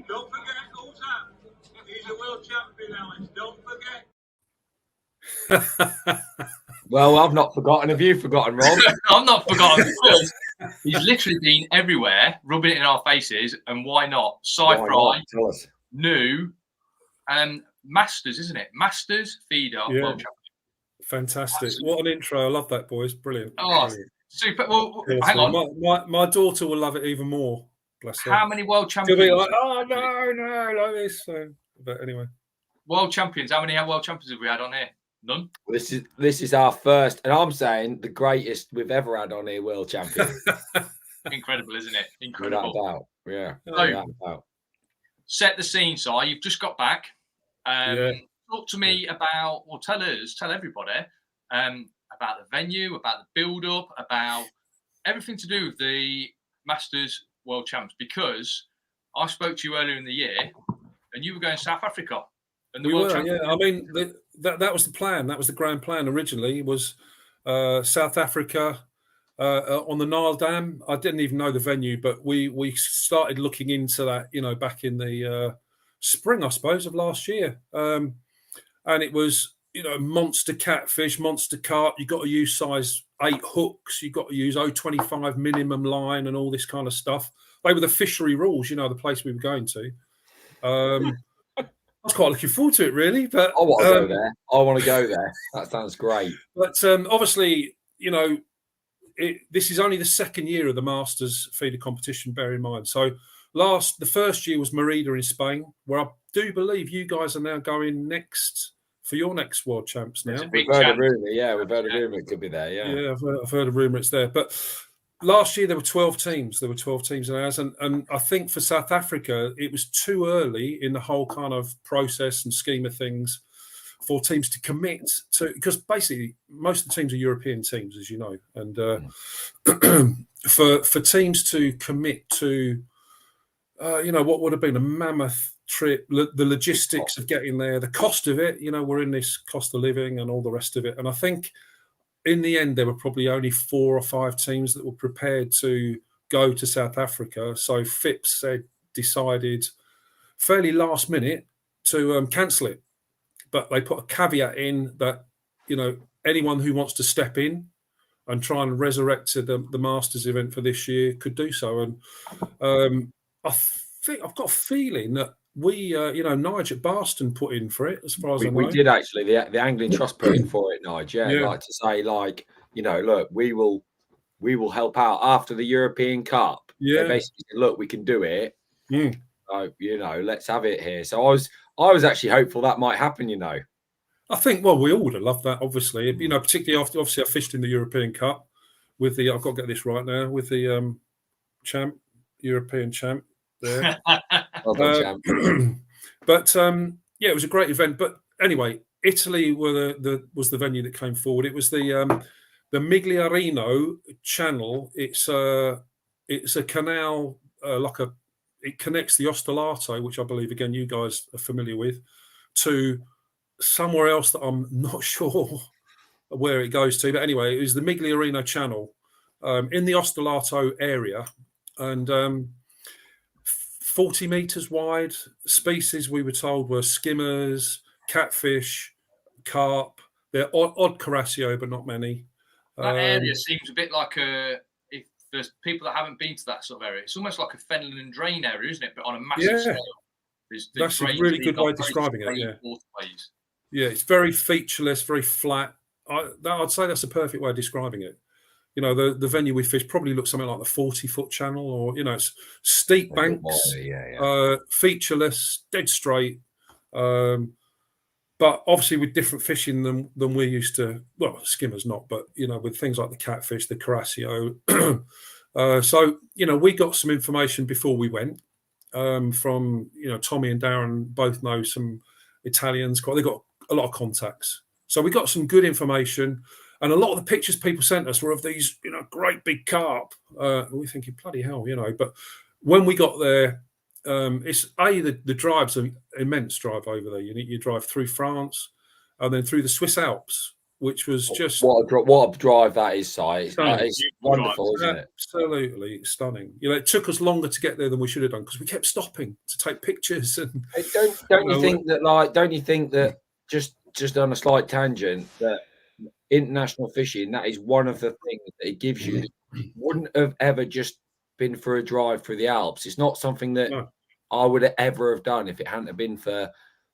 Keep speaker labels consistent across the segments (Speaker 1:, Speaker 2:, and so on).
Speaker 1: Don't forget, Ulta. He's a world champion, Alex. Don't forget.
Speaker 2: Well, I've not forgotten. Have you forgotten, Rob?
Speaker 3: I'm not forgotten because he's literally been everywhere, rubbing it in our faces. And why not? Sci-Fry,
Speaker 2: Tell us.
Speaker 3: new, and Masters, isn't it? Masters feeder world champion.
Speaker 4: Fantastic! What an intro! I love that, boys. Brilliant.
Speaker 3: Oh,
Speaker 4: brilliant.
Speaker 3: Super. Well, hang on.
Speaker 4: My daughter will love it even more. Bless her.
Speaker 3: How many world champions?
Speaker 4: She'll be like, oh no, like this. So, but anyway,
Speaker 3: world champions. How many world champions have we had on here? None.
Speaker 2: This is our first, and I'm saying the greatest we've ever had on here, world champion.
Speaker 3: Incredible, isn't it? Incredible.
Speaker 2: Without doubt. Yeah.
Speaker 3: So, set the scene, Si. You've just got back. Talk to me about, or tell everybody about the venue, about the build-up, about everything to do with the Masters World Champs. Because I spoke to you earlier in the year, and you were going to South Africa. And
Speaker 4: we were, yeah. I mean, that was the plan. That was the grand plan originally. Was South Africa on the Nile Dam. I didn't even know the venue, but we started looking into that, back in the spring, I suppose, of last year. And it was, monster catfish, monster carp. You've got to use size 8 hooks. You've got to use 0.25 minimum line and all this kind of stuff. They were the fishery rules, the place we were going to. I was quite looking forward to it, really. But
Speaker 2: I want to go there. I want to go there. That sounds great.
Speaker 4: But obviously, this is only the second year of the Masters feeder competition, bear in mind. So the first year was Merida in Spain, where I do believe you guys are now going next for your next World Champs now.
Speaker 2: We've heard a rumour, We've heard a rumour it could be there,
Speaker 4: Yeah, I've heard a rumour it's there. But last year there were 12 teams. There were 12 teams in ours. And I think for South Africa, it was too early in the whole kind of process and scheme of things for teams to commit to, because basically most of the teams are European teams, as you know. And for teams to commit to, what would have been a mammoth trip, the logistics of getting there, the cost of it, we're in this cost of living and all the rest of it. And I think in the end, there were probably only 4 or 5 teams that were prepared to go to South Africa. So FIPS decided fairly last minute to cancel it. But they put a caveat in that, anyone who wants to step in and try and resurrect the Masters event for this year could do so. And I think I've got a feeling that we, Nigel Barston put in for it, as far as I know.
Speaker 2: We did actually. The Angling Trust put in for it, Nigel. Yeah. Like to say, look, we will help out after the European Cup.
Speaker 4: Yeah.
Speaker 2: They basically said, look, we can do it.
Speaker 4: Mm.
Speaker 2: So, let's have it here. So I was actually hopeful that might happen.
Speaker 4: I think, well, we all would have loved that, obviously. Particularly after, obviously, I fished in the European Cup with the. I've got to get this right now with the European champ. There.
Speaker 2: Well done, champ.
Speaker 4: But it was a great event. But anyway, Italy was the venue that came forward. It was the Migliarino Channel. It's a canal it connects the Ostolato, which I believe again you guys are familiar with, to somewhere else that I'm not sure where it goes to. But anyway, it was the Migliarino Channel in the Ostolato area, and 40 meters wide. Species we were told were skimmers, catfish, carp. They're odd Carasio, but not many.
Speaker 3: That area seems a bit like if there's people that haven't been to that sort of area, it's almost like a Fenland and Drain area, isn't it? But on a massive scale.
Speaker 4: That's a really good way of describing it. Yeah.
Speaker 3: Waterways.
Speaker 4: Yeah, it's very featureless, very flat. I'd say that's a perfect way of describing it. The venue we fished probably looks something like the 40-foot channel, or it's steep banks, featureless, dead straight, but obviously with different fishing than we're used to. Well, skimmers not, but with things like the catfish, the Carasio. So we got some information before we went from Tommy and Darren both know some Italians. They got a lot of contacts, so we got some good information. And a lot of the pictures people sent us were of these, great big carp. We're thinking, bloody hell, But when we got there, it's the drive's an immense drive over there. You drive through France and then through the Swiss Alps, which was just
Speaker 2: what a drive that is, Si. It's wonderful, isn't it?
Speaker 4: Absolutely stunning. You know, it took us longer to get there than we should have done because we kept stopping to take pictures. And
Speaker 2: don't you think that just on a slight tangent that international fishing, that is one of the things that it gives you that wouldn't have ever just been for a drive through the Alps. It's not something that I would have ever have done if it hadn't have been for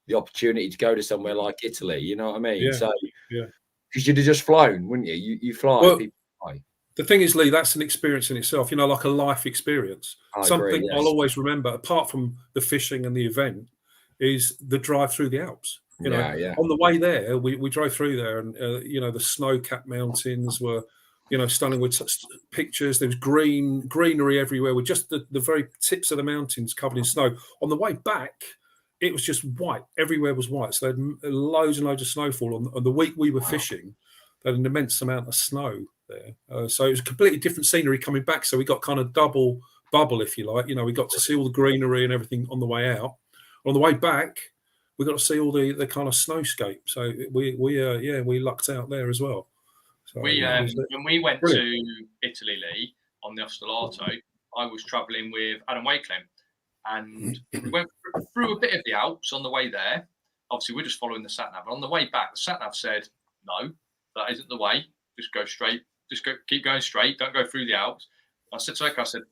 Speaker 2: the opportunity to go to somewhere like Italy. You know what I mean? So because you'd have just flown, wouldn't you? You fly.
Speaker 4: Well,
Speaker 2: people fly.
Speaker 4: The thing is, Lee, that's an experience in itself. You know, like a life experience. Something I'll always remember, apart from the fishing and the event, is the drive through the Alps. You know, on the way there, we drove through there, and you know, the snow-capped mountains were, you know, stunning with pictures. There was greenery everywhere, with just the very tips of the mountains covered in snow. On the way back, it was just white. Everywhere was white. So they had loads and loads of snowfall. On the week we were fishing, they had an immense amount of snow there. So it was a completely different scenery coming back. So we got kind of double bubble, if you like. You know, we got to see all the greenery and everything on the way out. On the way back, we got to see all the kind of snowscape. So we lucked out there as well. So
Speaker 3: when we went to Italy, Lee, on the Ostolato, I was travelling with Adam Wakeling, and we went through a bit of the Alps on the way there. Obviously, we're just following the sat nav. But on the way back, the sat nav said, "No, that isn't the way. Just go straight. Keep going straight. Don't go through the Alps." I said to Eka, I said,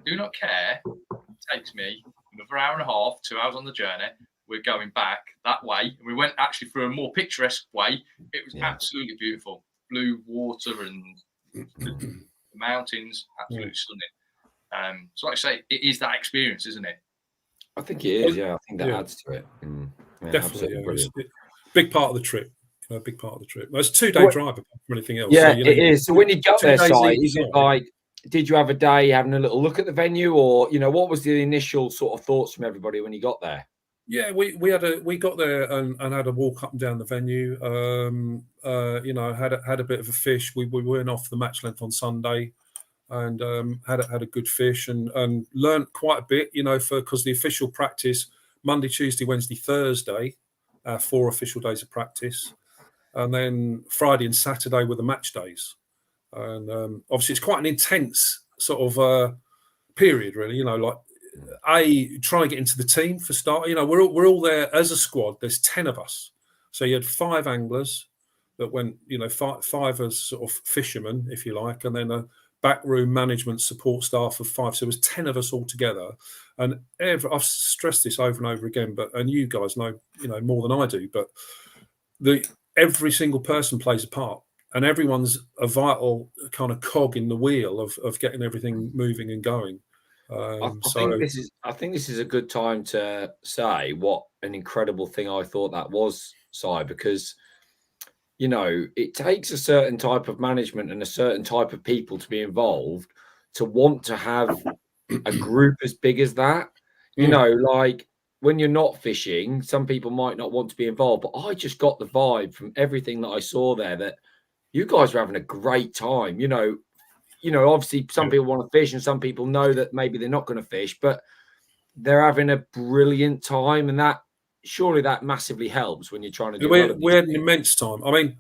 Speaker 3: "Do not care. It takes me another hour and a half, 2 hours on the journey. We're going back that way." And we went actually through a more picturesque way. It was absolutely beautiful. Blue water and the mountains, absolutely stunning. So like I say, it is that experience, isn't it?
Speaker 2: I think it is, I think that adds to it.
Speaker 4: Definitely, big part of the trip. You know, big part of the trip. Well, it's a 2-day drive apart from anything else.
Speaker 2: Yeah,
Speaker 4: so, you know,
Speaker 2: it is. So when you got there, is it like, did you have a day having a little look at the venue, or you know, what was the initial sort of thoughts from everybody when you got there?
Speaker 4: Yeah, we got there and had a walk up and down the venue. You know, had a bit of a fish. We went off the match length on Sunday, and had a good fish and learnt quite a bit. You know, because the official practice Monday, Tuesday, Wednesday, Thursday, 4 official days of practice, and then Friday and Saturday were the match days. And obviously, it's quite an intense sort of period, really. You know, like. Trying to get into the team for start. You know, we're all there as a squad. There's 10 of us, so you had 5 anglers that went. You know, five as sort of fishermen, if you like, and then a backroom management support staff of 5. So it was 10 of us all together. And I've stressed this over and over again, and you guys know, you know, more than I do. But every single person plays a part, and everyone's a vital kind of cog in the wheel of getting everything moving and going. I
Speaker 2: think this is a good time to say what an incredible thing I thought that was, Si, because you know, it takes a certain type of management and a certain type of people to be involved to want to have a group as big as that. You know, like when you're not fishing, some people might not want to be involved, but I just got the vibe from everything that I saw there that you guys were having a great time. You know, obviously some people want to fish and some people know that maybe they're not going to fish, but they're having a brilliant time. And that surely that massively helps when you're trying to do
Speaker 4: we had an immense time. I mean,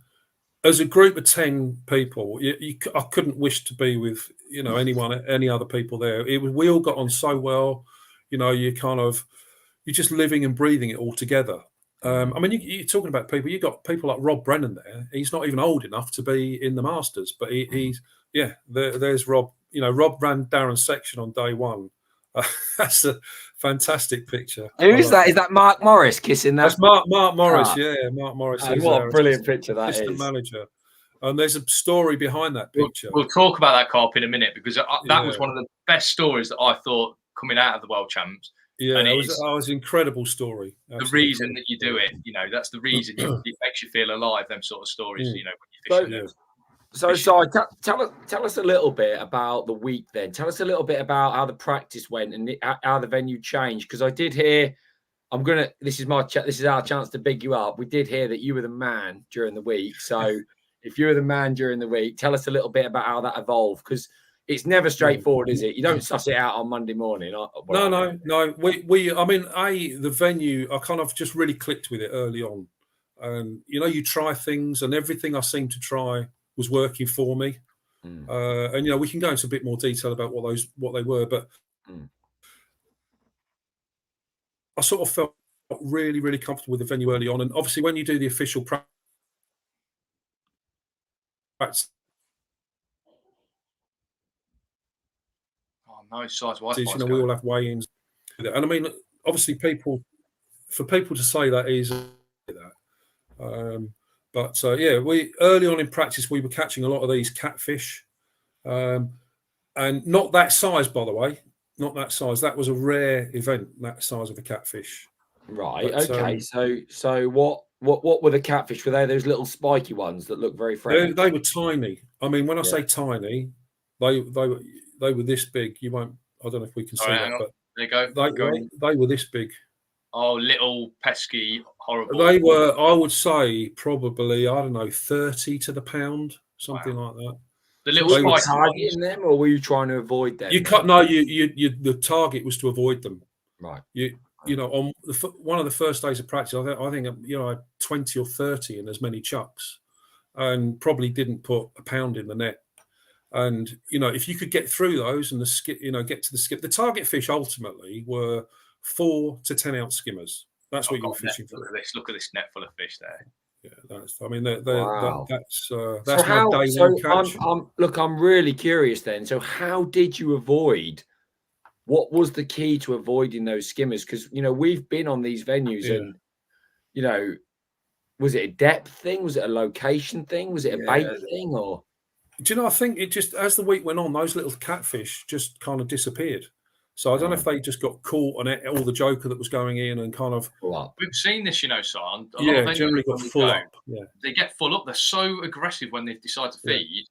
Speaker 4: as a group of 10 people, I couldn't wish to be with, you know, any other people there. We all got on so well. You know, you're just living and breathing it all together. I mean, you're talking about people. You got people like Rob Brennan there. He's not even old enough to be in the Masters, but he's there's Rob. You know, Rob ran Darren's section on day one. That's a fantastic picture.
Speaker 2: Who is that? Is that Mark Morris kissing that?
Speaker 4: That's Mark Morris. Yeah, Mark Morris.
Speaker 2: What a brilliant picture that is.
Speaker 4: Manager. And there's a story behind that picture.
Speaker 3: We'll talk about that, Carp, in a minute, because that was one of the best stories that I thought coming out of the World Champs.
Speaker 4: Yeah, it was an incredible story.
Speaker 3: Absolutely. The reason that you do it, you know, that's the reason it makes you feel alive, them sort of stories, you know, when you're fishing.
Speaker 2: So tell us a little bit about the week then. Tell us a little bit about how the practice went and how the venue changed. Because I did hear, this is our chance to big you up. We did hear that you were the man during the week. So if you were the man during the week, tell us a little bit about how that evolved. Because it's never straightforward, is it? You don't suss it out on Monday morning. No. The venue, I kind of just really clicked with it early on.
Speaker 4: And you try things, and everything I seemed to try was working for me. And we can go into a bit more detail about what they were, but I sort of felt really, really comfortable with the venue early on. And obviously, when you do the official practice,
Speaker 3: no size Wi-Fi.
Speaker 4: we all have weigh-ins, and I mean, obviously, for people to say that is that. But we early on in practice we were catching a lot of these catfish, and not that size, by the way, not that size. That was a rare event, that size of a catfish.
Speaker 2: Right.
Speaker 4: But,
Speaker 2: okay. So what were the catfish? Were they those little spiky ones that look very friendly?
Speaker 4: They were tiny. I mean, when I say tiny, they were this big. I don't know if we can see that, but
Speaker 3: there you go.
Speaker 4: They were this big.
Speaker 3: Oh, little pesky, horrible.
Speaker 4: They were, I would say, probably, I don't know, 30 to the pound, something like that.
Speaker 3: The little
Speaker 2: were you
Speaker 3: spiky
Speaker 2: targeting them, or were you trying to avoid them?
Speaker 4: The target was to avoid them.
Speaker 2: Right.
Speaker 4: On one of the first days of practice, I think I had 20 or 30 in as many chucks, and probably didn't put a pound in the net. And if you could get through those and get to the skip, the target fish ultimately were 4 to 10 ounce skimmers. That's what you were fishing for.
Speaker 3: Look at this net full of fish there.
Speaker 4: Yeah, that's
Speaker 2: wow.
Speaker 4: my day one catch.
Speaker 2: I'm really curious then. So how did you avoid? What was the key to avoiding those skimmers? Because we've been on these venues, and was it a depth thing? Was it a location thing? Was it a bait thing? Or
Speaker 4: do you know? I think it just, as the week went on, those little catfish just kind of disappeared. So I don't know if they just got caught on all the joker that was going in and kind of.
Speaker 3: We've seen this, Son.
Speaker 4: Generally got full up. Yeah,
Speaker 3: they get full up. They're so aggressive when they decide to feed.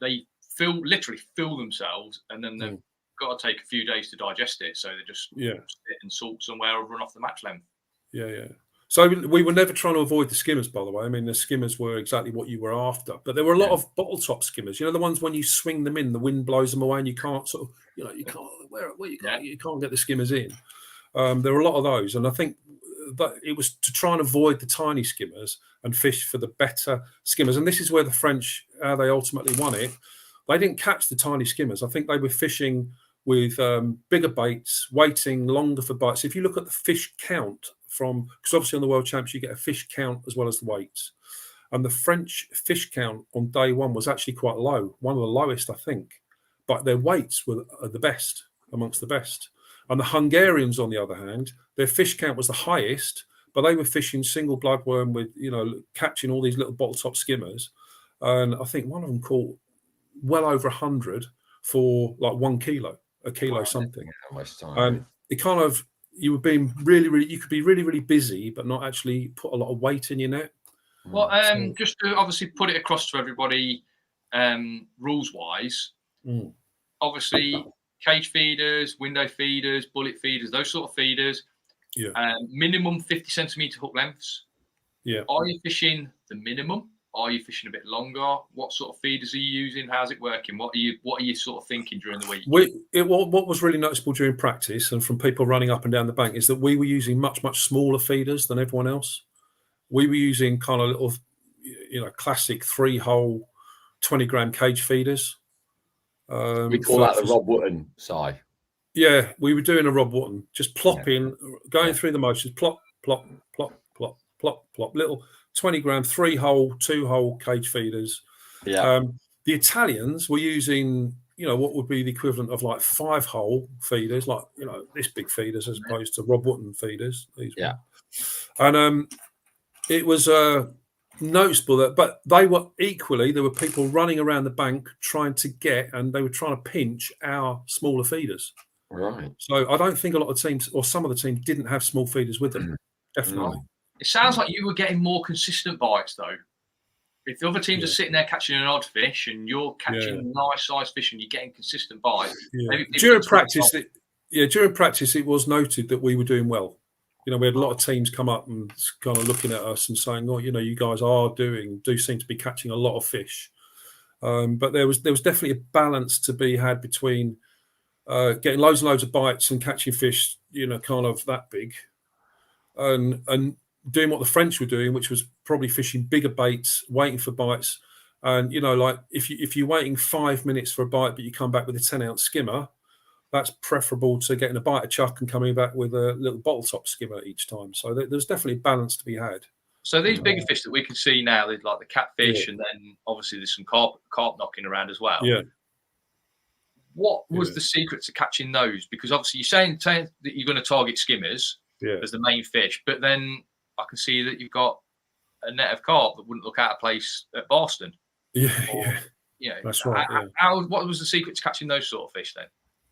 Speaker 3: They literally fill themselves, and then they've got to take a few days to digest it. So they just sit and salt somewhere or run off the match length.
Speaker 4: Yeah. So we were never trying to avoid the skimmers, by the way. I mean, the skimmers were exactly what you were after, but there were a lot of bottle top skimmers. The ones when you swing them in, the wind blows them away, and you can't sort of, you can't you can't get the skimmers in. There were a lot of those, and I think that it was to try and avoid the tiny skimmers and fish for the better skimmers. And this is where the French, they ultimately won it. They didn't catch the tiny skimmers. I think they were fishing with bigger baits, waiting longer for bites. If you look at the fish count because obviously on the World Champs you get a fish count as well as the weights, and the French fish count on day one was actually quite low, one of the lowest I think, but their weights were the best, amongst the best. And the Hungarians, on the other hand, their fish count was the highest, but they were fishing single bloodworm with catching all these little bottle top skimmers, and I think one of them caught well over 100 for like 1 kilo, a kilo something.
Speaker 2: How much time?
Speaker 4: And it kind of, you were being you could be really, really busy, but not actually put a lot of weight in your net.
Speaker 3: Well, just to obviously put it across to everybody, rules wise, obviously cage feeders, window feeders, bullet feeders, those sort of feeders, minimum 50 centimeter hook lengths.
Speaker 4: Yeah.
Speaker 3: Are you fishing the minimum? Are you fishing a bit longer? What sort of feeders are you using? How's it working? What are you sort of thinking during the week?
Speaker 4: What was really noticeable during practice and from people running up and down the bank is that we were using much, much smaller feeders than everyone else. We were using kind of little, classic 3-hole, 20-gram cage feeders.
Speaker 2: We call that the Rob Wootton side.
Speaker 4: Yeah, we were doing a Rob Wootton, just plopping, going through the motions, plop, plop, plop, plop, plop, plop, little 20-gram, 3-hole, 2-hole cage feeders.
Speaker 2: Yeah.
Speaker 4: The Italians were using, what would be the equivalent of like 5-hole feeders, like, this big feeders as opposed to Rob Wootton feeders.
Speaker 2: Yeah.
Speaker 4: And it was noticeable that, but they were equally, there were people running around the bank trying to and they were trying to pinch our smaller feeders.
Speaker 2: Right.
Speaker 4: So I don't think a lot of teams, or some of the teams, didn't have small feeders with them. Definitely.
Speaker 3: It sounds like you were getting more consistent bites, though. If the other teams are sitting there catching an odd fish and you're catching nice sized fish and you're getting consistent bites.
Speaker 4: During practice, it was noted that we were doing well. We had a lot of teams come up and kind of looking at us and saying, "Oh, you guys do seem to be catching a lot of fish." But there was definitely a balance to be had between getting loads and loads of bites and catching fish, kind of that big, and doing what the French were doing, which was probably fishing bigger baits, waiting for bites. And, you know, like if you're waiting 5 minutes for a bite, but you come back with a 10-ounce skimmer, that's preferable to getting a bite of chuck and coming back with a little bottle top skimmer each time. So there's definitely balance to be had.
Speaker 3: So these bigger fish that we can see now, there's like the catfish, and then obviously there's some carp knocking around as well.
Speaker 4: Yeah.
Speaker 3: What was the secret to catching those? Because obviously you're saying that you're going to target skimmers as the main fish, but then I can see that you've got a net of carp that wouldn't look out of place at Boston.
Speaker 4: Yeah. That's right.
Speaker 3: What was the secret to catching those sort of fish then?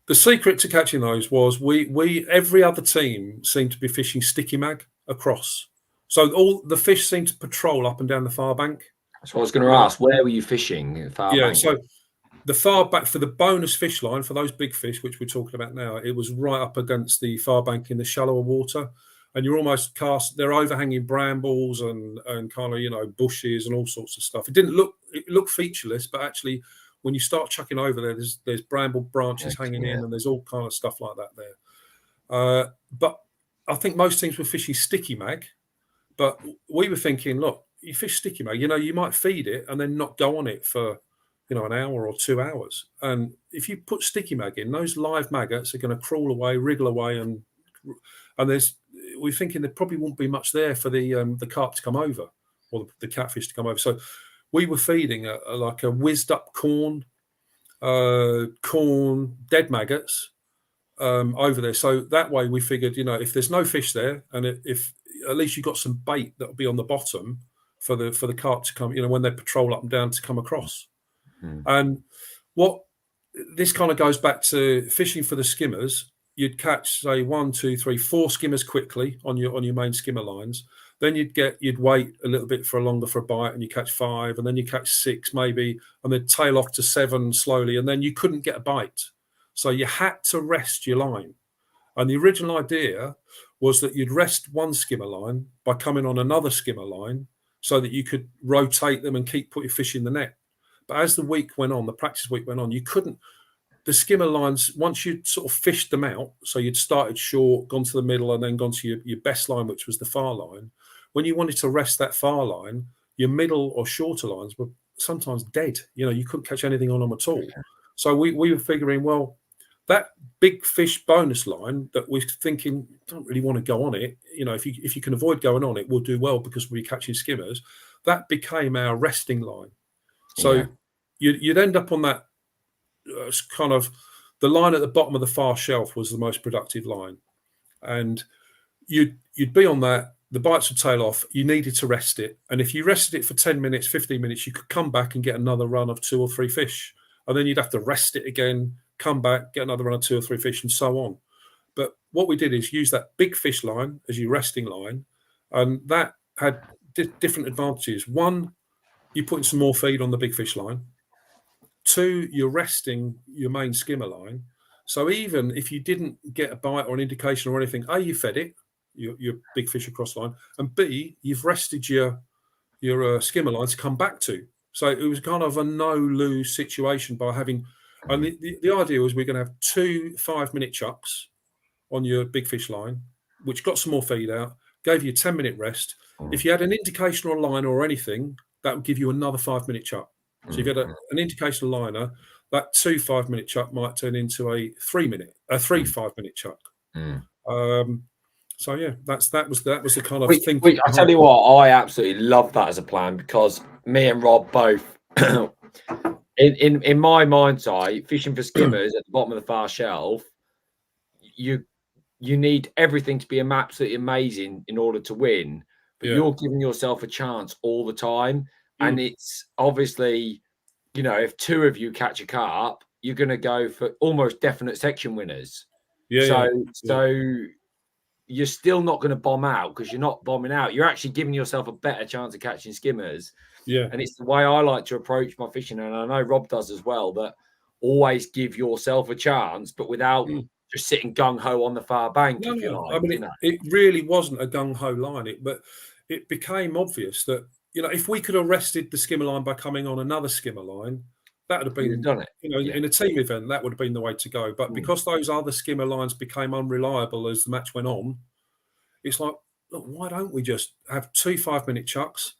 Speaker 4: The secret to catching those was we every other team seemed to be fishing sticky mag across. So all the fish seemed to patrol up and down the far bank.
Speaker 2: So I was going to ask, where were you fishing? Far bank?
Speaker 4: So the far back for the bonus fish line, for those big fish, which we're talking about now, it was right up against the far bank in the shallower water. And you're almost they're overhanging brambles and kind of, you know, bushes and all sorts of stuff. It looked featureless, but actually when you start chucking over there, there's bramble branches hanging in, and there's all kind of stuff like that there. But I think most teams were fishing sticky mag. But we were thinking, look, you fish sticky mag, you know, you might feed it and then not go on it for, you know, an hour or 2 hours. And if you put sticky mag in, those live maggots are going to crawl away, wriggle away, and we're thinking there probably won't be much there for the carp to come over, or the catfish to come over. So we were feeding like a whizzed up corn, dead maggots over there. So that way we figured, you know, if there's no fish there, and if at least you got some bait that'll be on the bottom for the carp to come, you know, when they patrol up and down to come across. And what this kind of goes back to fishing for the skimmers. You'd catch, say, 1, 2, 3, 4 skimmers quickly on your main skimmer lines. Then you'd wait a little bit longer for a bite, and you catch 5, and then you catch 6 maybe, and then tail off to 7 slowly, and then you couldn't get a bite. So you had to rest your line. And the original idea was that you'd rest one skimmer line by coming on another skimmer line so that you could rotate them and keep putting fish in the net. But as the week went on, the practice week went on, you couldn't. The skimmer lines, once you'd sort of fished them out, so you'd started short, gone to the middle, and then gone to your best line, which was the far line. When you wanted to rest that far line, your middle or shorter lines were sometimes dead. You know, you couldn't catch anything on them at all. So we were figuring, well, that big fish bonus line that we're thinking don't really want to go on it. You know, if you can avoid going on it, we'll do well because we're catching skimmers. That became our resting line. So you'd end up on that kind of the line at the bottom of the far shelf was the most productive line, and you'd be on that. The bites would tail off. You needed to rest it, and if you rested it for 10 minutes, 15 minutes, you could come back and get another run of 2 or 3 fish, and then you'd have to rest it again, come back, get another run of 2 or 3 fish, and so on. But what we did is use that big fish line as your resting line, and that had different advantages. One, you're putting some more feed on the big fish line. 2, you're resting your main skimmer line. So even if you didn't get a bite or an indication or anything, A, you fed it, your big fish across line, and B, you've rested your skimmer line to come back to. So it was kind of a no-lose situation by having, and the idea was we're going to have 2 5-minute chucks on your big fish line, which got some more feed out, gave you a 10-minute rest. If you had an indication or a line or anything, that would give you another 5-minute chuck. So if you had an indication liner, that 2 5-minute chuck might turn into a 3 5-minute chuck. So yeah, that was the kind of thing.
Speaker 2: I tell you what, I absolutely love that as a plan, because me and Rob both, in my mind's eye, fishing for skimmers at the bottom of the far shelf, you need everything to be absolutely amazing in order to win. But you're giving yourself a chance all the time. And it's obviously, you know, if 2 of you catch a carp, you're going to go for almost definite section winners. So you're still not going to bomb out, because you're not bombing out. You're actually giving yourself a better chance of catching skimmers. Yeah. And it's the way I like to approach my fishing. And I know Rob does as well, that always give yourself a chance, but without just sitting gung-ho on the far bank.
Speaker 4: No. I mean, it really wasn't a gung-ho line. But it became obvious that, you know, if we could have rested the skimmer line by coming on another skimmer line, that would have been done it. You know, in a team event, that would have been the way to go. But because those other skimmer lines became unreliable as the match went on, it's like, look, why don't we just have 2 5-minute chucks?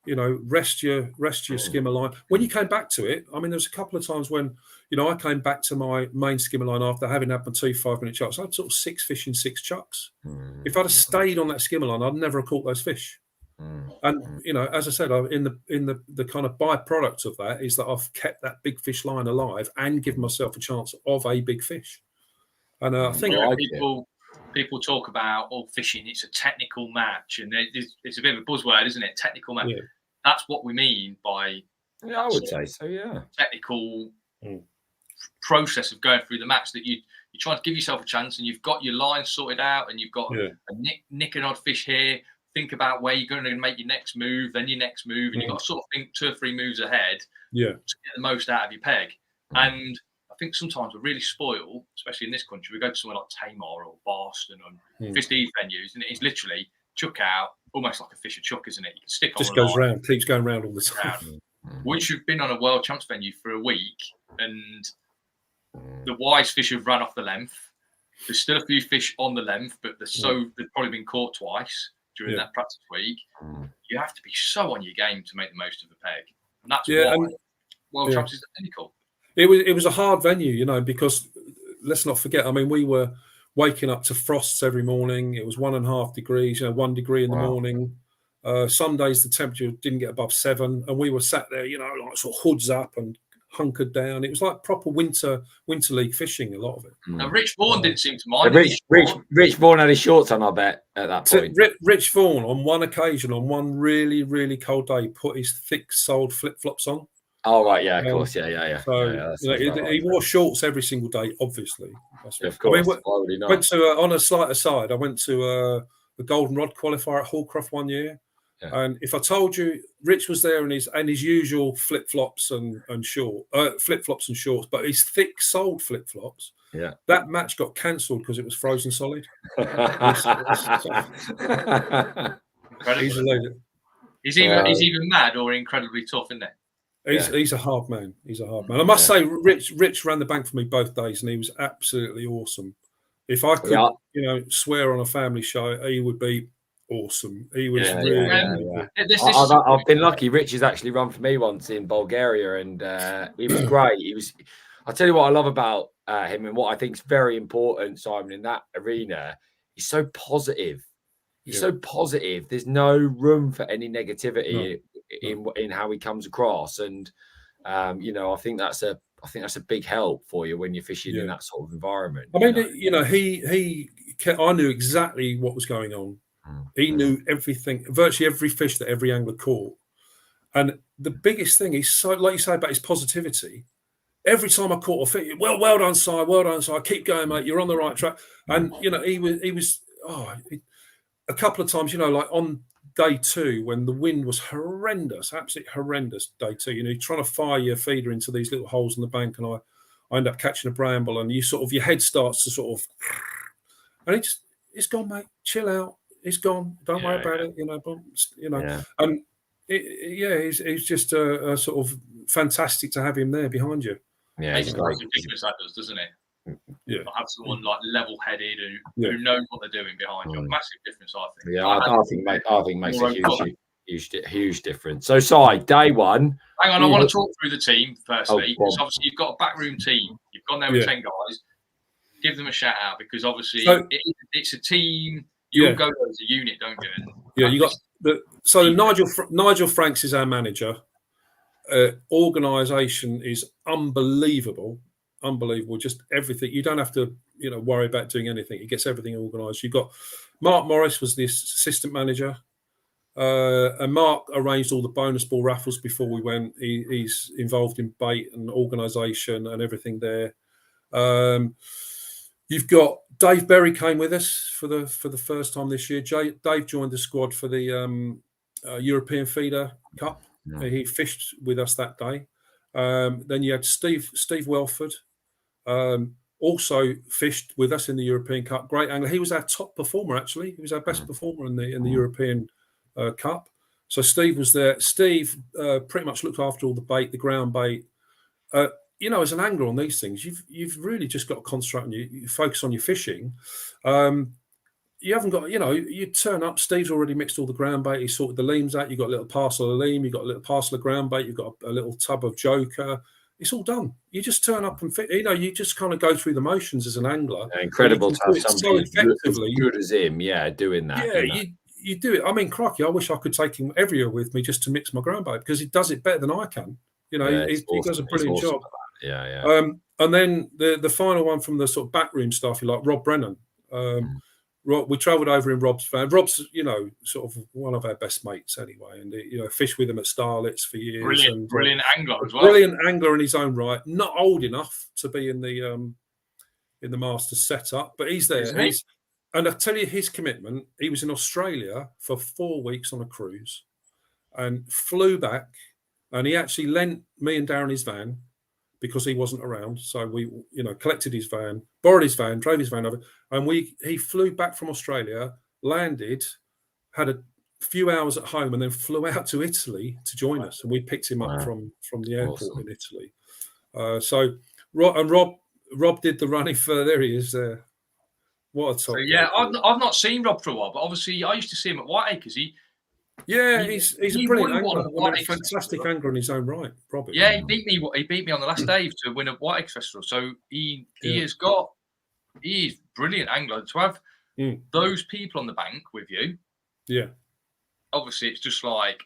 Speaker 4: You know, rest your skimmer line. When you came back to it, I mean, there's a couple of times when, you know, I came back to my main skimmer line after having had my 2 5-minute chucks. I had sort of 6 fish in 6 chucks. If I'd have stayed on that skimmer line, I'd never have caught those fish. And you know, as I said, in the kind of byproduct of that is that I've kept that big fish line alive and given myself a chance of a big fish. And I think
Speaker 3: people talk about fishing. It's a technical match, and it's a bit of a buzzword, isn't it? Technical match. Yeah. That's what we mean by.
Speaker 2: Yeah, I would say so. Yeah,
Speaker 3: technical process of going through the match, that you're trying to give yourself a chance, and you've got your line sorted out, and you've got a nick and odd fish here. Think about where you're going to make your next move, then your next move, and you've got to sort of think 2 or 3 moves ahead to get the most out of your peg. And I think sometimes we're really spoiled, especially in this country. We go to somewhere like Tamar or Boston or fish these venues, and it's literally chuck out, almost like a fish and chuck, isn't it? You can stick on
Speaker 4: just goes round, keeps going round all the time.
Speaker 3: Once you've been on a World Champs venue for a week and the wise fish have run off the length, there's still a few fish on the length, but they've probably been caught twice during that practice week. You have to be so on your game to make the most of the peg. And that's why World Champs is the pinnacle.
Speaker 4: It was a hard venue, you know, because let's not forget, I mean, we were waking up to frosts every morning. It was 1.5 degrees, you know, 1 degree in the morning. Some days the temperature didn't get above 7, and we were sat there, you know, like sort of hoods up and hunkered down. It was like proper winter league fishing, a lot of it.
Speaker 3: Now, Rich Vaughan didn't seem to mind.
Speaker 2: Rich Vaughan had his shorts on, I bet, at that point.
Speaker 4: Rich Vaughan, on one occasion, on one really, really cold day, put his thick-soled flip-flops on.
Speaker 2: Oh, right, yeah, of course, yeah.
Speaker 4: So he wore shorts every single day, obviously.
Speaker 2: Of course.
Speaker 4: I mean, went to, on a slight aside, I went to the Golden Rod qualifier at Hallcroft one year. Yeah. And if I told you Rich was there in his usual flip-flops and shorts, but his thick-soled flip-flops, that match got cancelled because it was frozen solid.
Speaker 3: He's even mad or incredibly tough, isn't it?
Speaker 4: He's a hard man. He's a hard man. I must say, Rich ran the bank for me both days, and he was absolutely awesome. If I could, you know, swear on a family show, he would be awesome. He was really.
Speaker 2: I've been lucky. Rich has actually run for me once in Bulgaria, and he was great. I'll tell you what I love about him, and what I think is very important, Simon, in that arena. He's so positive. He's so positive. There's no room for any negativity in how he comes across, and you know, I think that's a big help for you when you're fishing in that sort of environment.
Speaker 4: I mean, you know, I knew exactly what was going on. He knew everything, virtually every fish that every angler caught. And the biggest thing is, so like you say about his positivity, every time I caught a fish, well done, Si, well done, Si, keep going, mate, you're on the right track. And, you know, he was a couple of times, you know, like on day 2, when the wind was horrendous, absolutely horrendous, day 2, you know, you're trying to fire your feeder into these little holes in the bank, and I end up catching a bramble, and your head starts to sort of, and it's gone, mate, chill out. It's gone. Don't worry about it. You know, and he's just a sort of fantastic to have him there behind you.
Speaker 3: Yeah, it's ridiculous that does, doesn't it? Yeah, have someone like level-headed who knows what they're doing behind you. Massive difference, I think.
Speaker 2: Yeah, I think makes a huge difference. So, Si, day 1.
Speaker 3: Hang on, I want to talk through the team firstly, because obviously you've got a backroom team. You've gone there with 10 guys. Give them a shout out, because obviously it's a team. You all go as a unit, don't you?
Speaker 4: You got Nigel Franks is our manager. Organisation is unbelievable. Just everything. You don't have to, you know, worry about doing anything. He gets everything organised. You've got Mark Morris was the assistant manager, and Mark arranged all the bonus ball raffles before we went. He's involved in bait and organisation and everything there. You've got Dave Berry came with us for the first time this year. Dave joined the squad for the European Feeder Cup. He fished with us that day. Then you had Steve Welford, also fished with us in the European Cup. Great angler. He was our top performer, actually. He was our best performer in the European Cup. So Steve was there. Steve pretty much looked after all the bait, the ground bait. You know, as an angler on these things, you've really just got to concentrate on you focus on your fishing. you haven't got, you turn up. Steve's already mixed all the ground bait. He sorted the leams out. You've got a little parcel of leam. You've got a little parcel of ground bait. You've got a little tub of joker. It's all done. You just turn up and fit. You just kind of go through the motions as an angler.
Speaker 2: Incredible to have somebody
Speaker 4: so effectively.
Speaker 2: as good as him, doing that.
Speaker 4: Yeah, you do it. I mean, crikey, I wish I could take him everywhere with me just to mix my ground bait, because he does it better than I can. He does a brilliant job.
Speaker 2: Yeah.
Speaker 4: And then the final one from the sort of backroom stuff, like Rob Brennan. Rob, we travelled over in Rob's van. Rob's, sort of one of our best mates anyway, and fished with him at Starlets for years.
Speaker 3: Brilliant angler as well.
Speaker 4: Brilliant angler in his own right. Not old enough to be in the Masters setup, but he's there. And I tell you, his commitment. He was in Australia for 4 weeks on a cruise, and flew back. And he actually lent me and Darren his van, because he wasn't around. So we, collected his van, borrowed his van, drove his van over, and he flew back from Australia, landed, had a few hours at home, and then flew out to Italy to join us. And we picked him up from the airport in Italy. Rob did the running for. There he is. There. What a top!
Speaker 3: So, I've not seen Rob for a while, but obviously I used to see him at Whiteacres.
Speaker 4: He's a brilliant angler. A fantastic angler in his own right, probably.
Speaker 3: Yeah, he beat me on the last day to win a Whiteacres Festival. So he is brilliant angler. To have those people on the bank with you, obviously it's just like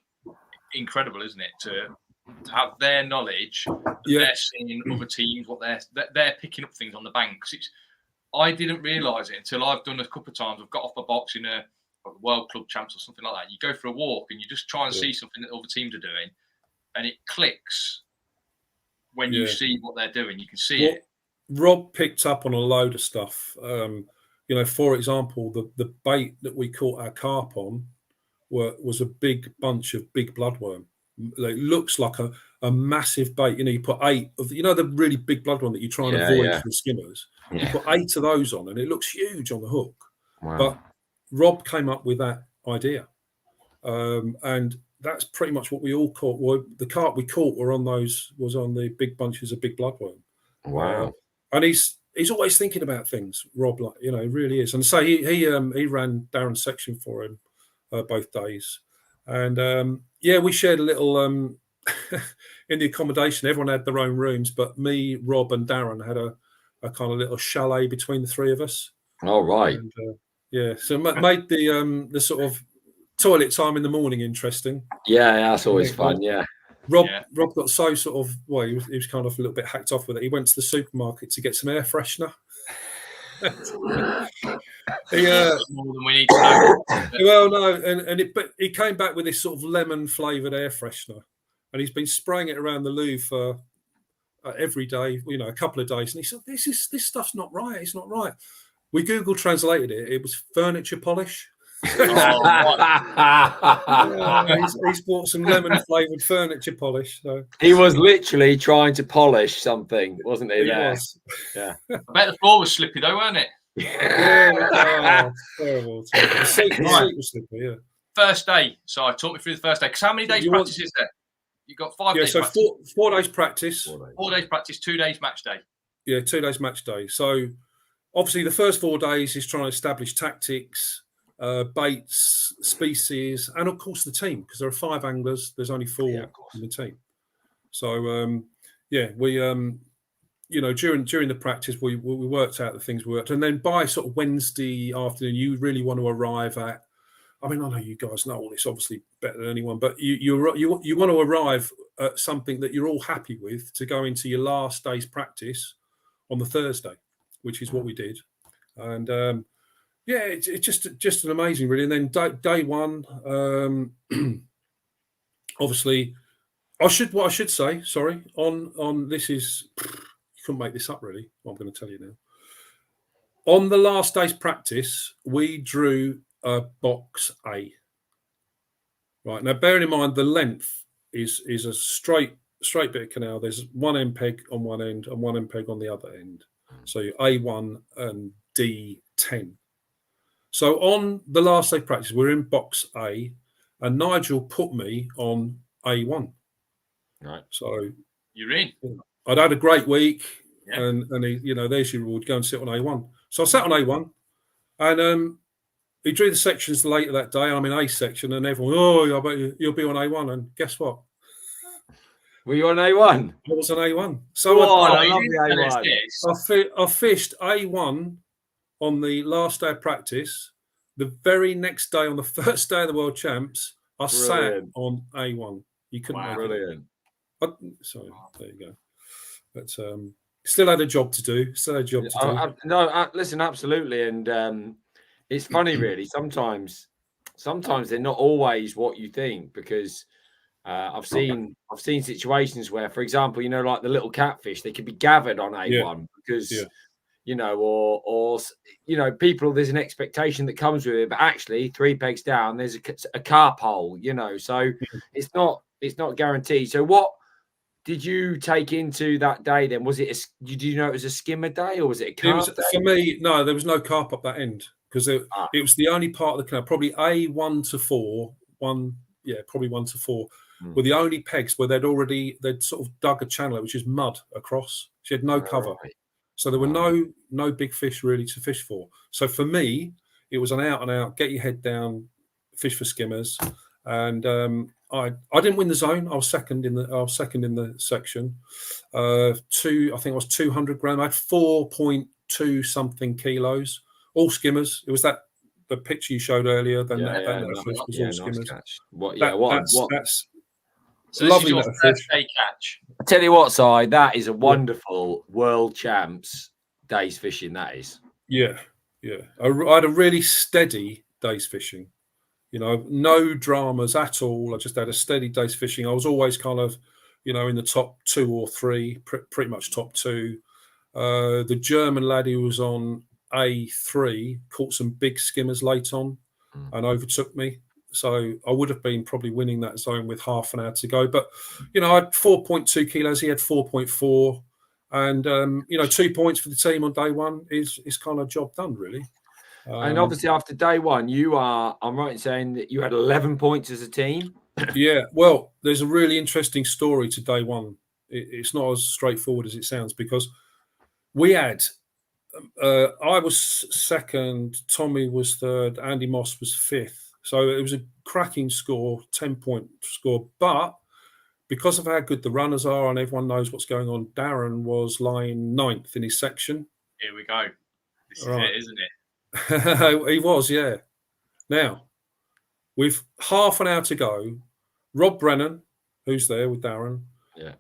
Speaker 3: incredible, isn't it? To have their knowledge, they're seeing other teams, what they're picking up things on the bank. I didn't realise it until I've done a couple of times. I've got off my box in a World Club Champs or something like that. You go for a walk and you just try and see something that other teams are doing, and it clicks when you see what they're doing. You can see it.
Speaker 4: Rob picked up on a load of stuff. For example, the bait that we caught our carp on was a big bunch of big bloodworm. It looks like a massive bait. You put 8 of the really big bloodworm that you try and avoid from skimmers. You put 8 of those on, and it looks huge on the hook.
Speaker 2: Wow.
Speaker 4: But Rob came up with that idea, and that's pretty much what we all caught. Well, the carp we caught was on the big bunches of big bloodworm.
Speaker 2: Wow!
Speaker 4: And he's always thinking about things. Rob, he really is. And so he ran Darren's section for him both days, and we shared a little in the accommodation. Everyone had their own rooms, but me, Rob, and Darren had a kind of little chalet between the three of us.
Speaker 2: All right.
Speaker 4: And, so made the sort of toilet time in the morning interesting.
Speaker 2: Yeah, that's always fun. Yeah.
Speaker 4: Rob got so sort of he was kind of a little bit hacked off with it. He went to the supermarket to get some air freshener.
Speaker 3: More than we need to know.
Speaker 4: Well, no, but he came back with this sort of lemon flavoured air freshener, and he's been spraying it around the loo for every day. A couple of days, and he said, "This stuff's not right. It's not right." We Google translated it. It was furniture polish. He's bought some lemon flavoured furniture polish. So.
Speaker 2: He was literally trying to polish something, wasn't he? There.
Speaker 4: Yeah.
Speaker 3: I bet the floor was slippy though, weren't it?
Speaker 4: Terrible. The seat was slippy. Yeah.
Speaker 3: First day. So talk me through the first day. Because how many days practice is there? You got 5 days.
Speaker 4: So
Speaker 3: practice.
Speaker 4: 4 days practice.
Speaker 3: 4 days practice. 2 days match day.
Speaker 4: Yeah, 2 days match day. So. Obviously, the first 4 days is trying to establish tactics, baits, species, and of course the team, because there are 5 anglers. There's only 4 in the team. So we during the practice we worked out the things we worked, and then by sort of Wednesday afternoon, you really want to arrive at. I mean, I know you guys know all this obviously better than anyone, but you want to arrive at something that you're all happy with to go into your last day's practice on the Thursday, which is what we did. And it's just an amazing, really. And then day one, obviously, what I should say, sorry, on this is, you couldn't make this up, really, what I'm going to tell you now. On the last day's practice, we drew a box A. Right, now bearing in mind the length is a straight bit of canal. There's one end peg on one end and one end peg on the other end. So A1 and D10. So on the last day practice, we're in box A, and Nigel put me on A1.
Speaker 2: Right.
Speaker 4: So
Speaker 3: you're in.
Speaker 4: I'd had a great week, and he, there's your reward. Go and sit on A1. So I sat on A1, and he drew the sections later that day. I'm in A section, and everyone, oh, I bet you'll be on A1. And guess what?
Speaker 2: Were you on A1?
Speaker 4: I was on A1. So
Speaker 2: I love the A1.
Speaker 4: I fished A1 on the last day of practice. The very next day, on the first day of the World Champs, I sat on A1. You couldn't make
Speaker 2: brilliant.
Speaker 4: it. Sorry, there you go. But still had a job to do.
Speaker 2: Listen, absolutely. And it's funny, really. Sometimes they're not always what you think, because I've seen situations where, for example, like the little catfish, they could be gathered on A1 because or people, there's an expectation that comes with it, but actually 3 pegs down, there's a carp hole, so it's not guaranteed. So what did you take into that day then? Was it did you know it was a skimmer day, or was it a carp day?
Speaker 4: For me, no, there was no carp up that end, because it was the only part of the canal, probably A1 to 4, probably 1 to 4 were the only pegs where they'd sort of dug a channel, which is mud across. She had no cover. So there were no big fish really to fish for. So for me, it was an out and out, get your head down, fish for skimmers. And I didn't win the zone. I was second in the section. I think I was 200 gram. I had 4.2 something kilos, all skimmers. It was the picture you showed earlier. Then that fish was all skimmers.
Speaker 2: Nice
Speaker 4: That's
Speaker 3: so
Speaker 4: lovely
Speaker 3: this is your first day catch.
Speaker 2: I tell you what, Si, that is a wonderful World Champs days fishing. That is.
Speaker 4: Yeah. I had a really steady day's fishing. No dramas at all. I just had a steady day's fishing. I was always kind of, in the top 2 or 3, pretty much top 2. The German lad who was on A3 caught some big skimmers late on and overtook me. So I would have been probably winning that zone with half an hour to go. But, I had 4.2 kilos. He had 4.4. And, 2 points for the team on day one is kind of job done, really.
Speaker 2: And obviously after day one, I'm right in saying that you had 11 points as a team?
Speaker 4: Yeah. Well, there's a really interesting story to day one. It's not as straightforward as it sounds, because we had, I was second, Tommy was third, Andy Moss was 5th. So it was a cracking score, 10-point score. But because of how good the runners are and everyone knows what's going on, Darren was lying 9th in his section.
Speaker 3: Here we go. This is it, isn't it?
Speaker 4: He was, yeah. Now, with half an hour to go, Rob Brennan, who's there with Darren,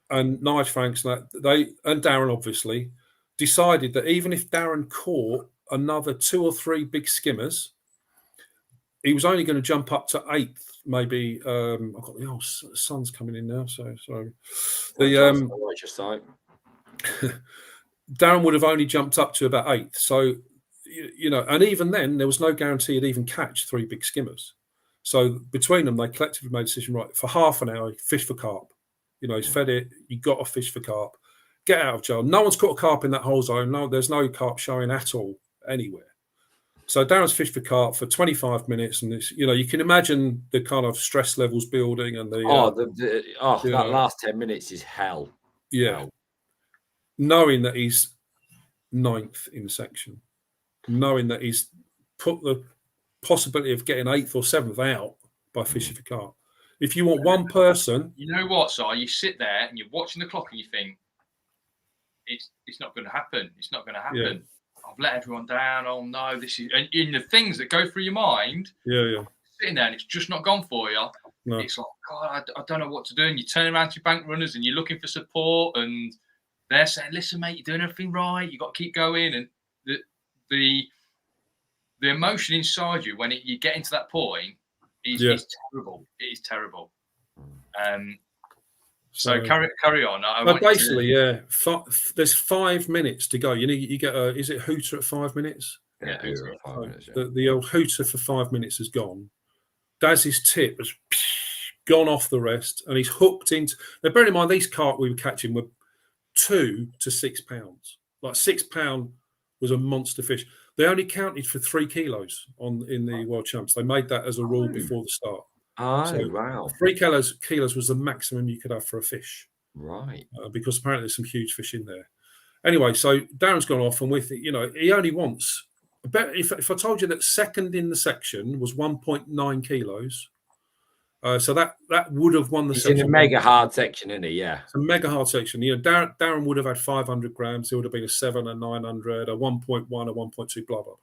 Speaker 4: and Nigel Franks, and Darren obviously, decided that even if Darren caught another 2 or 3 big skimmers, he was only going to jump up to 8th, maybe. I've got the sun's coming in now, so sorry. Darren would have only jumped up to about 8th. So, and even then, there was no guarantee he'd even catch 3 big skimmers. So between them, they collectively made a decision, right, for half an hour, fish for carp. He's fed it, you got to fish for carp. Get out of jail. No one's caught a carp in that whole zone. No, there's no carp showing at all anywhere. So Darren's fished for carp for 25 minutes, and it's, you can imagine the kind of stress levels building, and
Speaker 2: that last 10 minutes is hell.
Speaker 4: Yeah, knowing that he's 9th in the section, knowing that he's put the possibility of getting 8th or 7th out by fishing for carp. If you want one person,
Speaker 3: you know what, Si, you sit there and you're watching the clock and you think, it's not going to happen. It's not going to happen. Yeah. I've let everyone down. Oh no, this is, and in the things that go through your mind.
Speaker 4: Yeah.
Speaker 3: Sitting there and it's just not gone for you. No. It's like, God, I don't know what to do. And you turn around to your bank runners and you're looking for support, and they're saying, "Listen, mate, you're doing everything right. You got to keep going." And the emotion inside you when you get into that point is terrible. It is terrible. So carry on.
Speaker 4: Basically, there's 5 minutes to go. You get is it hooter at 5 minutes?
Speaker 2: Yeah, hooter at 5 minutes.
Speaker 4: The old hooter for 5 minutes has gone. Daz's tip has gone off the rest, and he's hooked into. Now, bearing in mind, these carp we were catching were 2 to 6 pounds. Like 6 pound was a monster fish. They only counted for 3 kilos in the World Champs. They made that as a rule before the start.
Speaker 2: Wow.
Speaker 4: 3 kilos was the maximum you could have for a fish.
Speaker 2: Right.
Speaker 4: Because apparently there's some huge fish in there. Anyway, so Darren's gone off, and with he only wants bet if I told you that second in the section was 1.9 kilos, so that would have won the
Speaker 2: He's
Speaker 4: section.
Speaker 2: in a mega hard section, isn't he? Yeah.
Speaker 4: It's a mega hard section. You know, Darren would have had 500 grams. It would have been a 7, a 900, a 1.1, a 1.2, blah, blah, blah.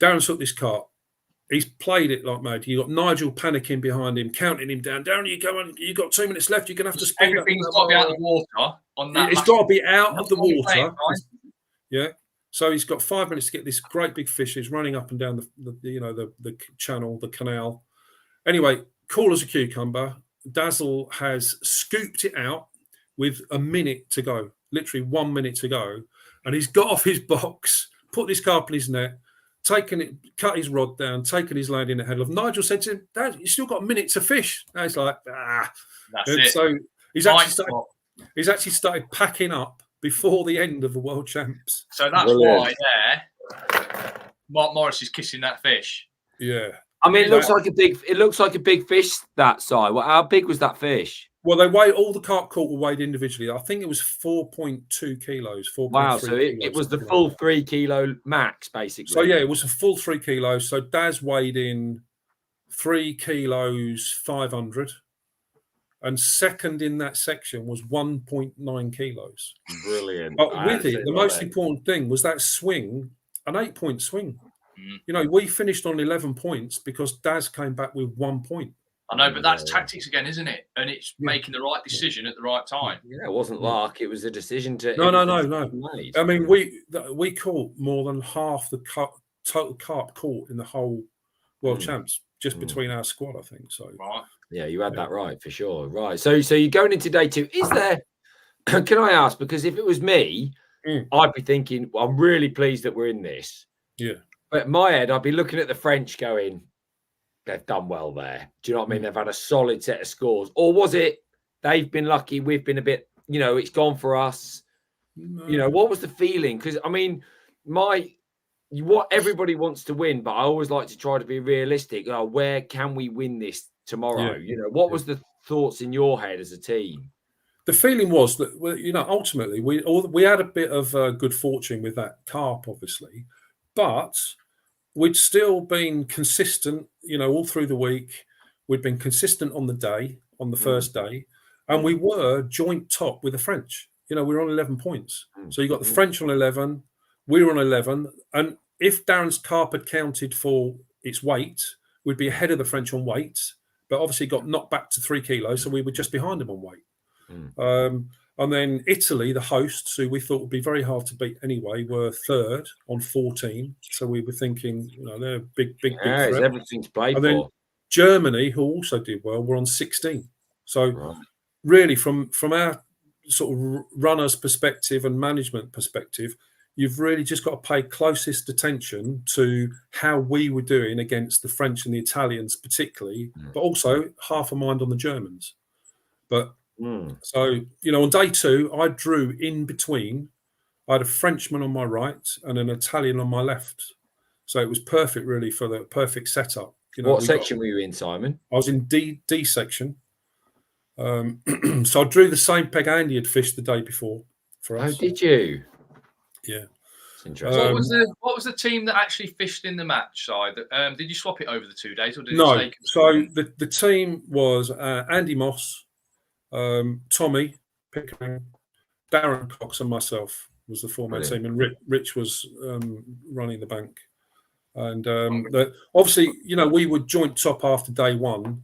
Speaker 4: Darren took this cart. He's played it like mad. You got Nigel panicking behind him, counting him down. Darren, you go on. You got 2 minutes left. You're gonna have to speed up.
Speaker 3: Everything's got to be out of the water on that.
Speaker 4: It's got to be out of the water.
Speaker 3: Right?
Speaker 4: Yeah. So he's got 5 minutes to get this great big fish. He's running up and down the channel, the canal. Anyway, cool as a cucumber. Dazzle has scooped it out with a minute to go, literally 1 minute to go, and he's got off his box, put this carp in his net, taken it, cut his rod down, taken his landing ahead of. Nigel said to him, "Dad, you still got a minute to fish." And he's like,
Speaker 3: That's
Speaker 4: and
Speaker 3: it.
Speaker 4: so he's actually started packing up before the end of the World Champs.
Speaker 3: So that's why Mark Morris is kissing that fish.
Speaker 4: Yeah.
Speaker 2: I mean, it looks like a big fish that size. Well, how big was that fish?
Speaker 4: Well, they weigh all the carp caught were weighed individually. I think it was 4.2 kilos. 4.3
Speaker 2: Wow, so it
Speaker 4: kilos,
Speaker 2: was the
Speaker 4: something
Speaker 2: full
Speaker 4: like that.
Speaker 2: 3 kilo max, basically.
Speaker 4: So yeah, it was a full 3 kilos. So Daz weighed in 3 kilos 500, and second in that section was 1.9 kilos.
Speaker 2: Brilliant.
Speaker 4: But with it, the most important thing was that swing, an 8-point swing. You know, we finished on 11 points because Daz came back with 1 point.
Speaker 3: I know, but that's tactics again, isn't it? And it's making the right decision at the right time.
Speaker 2: Yeah, it wasn't luck. It was a decision to.
Speaker 4: No. I mean, we caught more than half the total carp caught in the whole World Champs just between our squad, I think. So
Speaker 3: Right.
Speaker 2: Yeah, you had that right for sure. Right. So you're going into day 2. Is there? Can I ask? Because if it was me, I'd be thinking, well, I'm really pleased that we're in this.
Speaker 4: Yeah.
Speaker 2: But in my head, I'd be looking at the French going, they've done well there. Do you know what I mean? They've had a solid set of scores. Or was it they've been lucky, we've been a bit, it's gone for us? No. What was the feeling? Because, I mean, what everybody wants to win, but I always like to try to be realistic. Where can we win this tomorrow?
Speaker 4: Yeah.
Speaker 2: What was the thoughts in your head as a team?
Speaker 4: The feeling was that, ultimately, we had a bit of good fortune with that carp, obviously, but we'd still been consistent, all through the week. We'd been consistent on the day, on the first day, and we were joint top with the French. We were on 11 points. So you got the French on 11, we were on 11, and if Darren's carp had counted for its weight, we'd be ahead of the French on weight, but obviously got knocked back to 3 kilos, so we were just behind them on weight. And then Italy, the hosts, who we thought would be very hard to beat anyway, were third on 14. So we were thinking, they're a big threat.
Speaker 2: Everything's played
Speaker 4: and
Speaker 2: for.
Speaker 4: then Germany, who also did well, were on 16. So really, from our sort of runner's perspective and management perspective, you've really just got to pay closest attention to how we were doing against the French and the Italians particularly, but also half a mind on the Germans. But so, on day 2, I drew in between. I had a Frenchman on my right and an Italian on my left. So it was perfect, really, for the perfect setup.
Speaker 2: What section were you in, Simon?
Speaker 4: I was in D section. So I drew the same peg Andy had fished the day before for us.
Speaker 2: Oh, did you?
Speaker 4: Yeah.
Speaker 2: It's interesting.
Speaker 3: What was the team that actually fished in the match side? Did you swap it over the 2 days, or did
Speaker 4: No?
Speaker 3: it take?
Speaker 4: So the team was Andy Moss, Tommy Pickering, Darren Cox, and myself was the 4-man team, and Rich was running the bank. And obviously, we were joint top after day 1.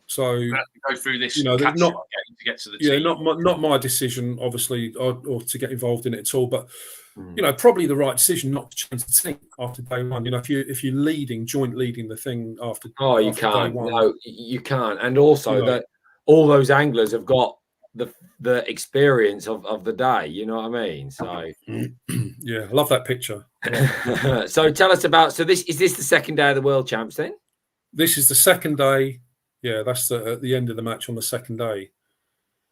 Speaker 4: So
Speaker 3: we have to go through this.
Speaker 4: not
Speaker 3: to get to the team.
Speaker 4: not my decision, obviously, or to get involved in it at all. But probably the right decision not to change the team after day 1. If you're joint leading the thing after.
Speaker 2: Oh, you can't. No, you can't. And also that all those anglers have got the experience of the day. You know what I mean? So
Speaker 4: yeah, I love that picture.
Speaker 2: So tell us about. So is this the second day of the World Champs then?
Speaker 4: This is the second day. Yeah, that's at the end of the match on the second day.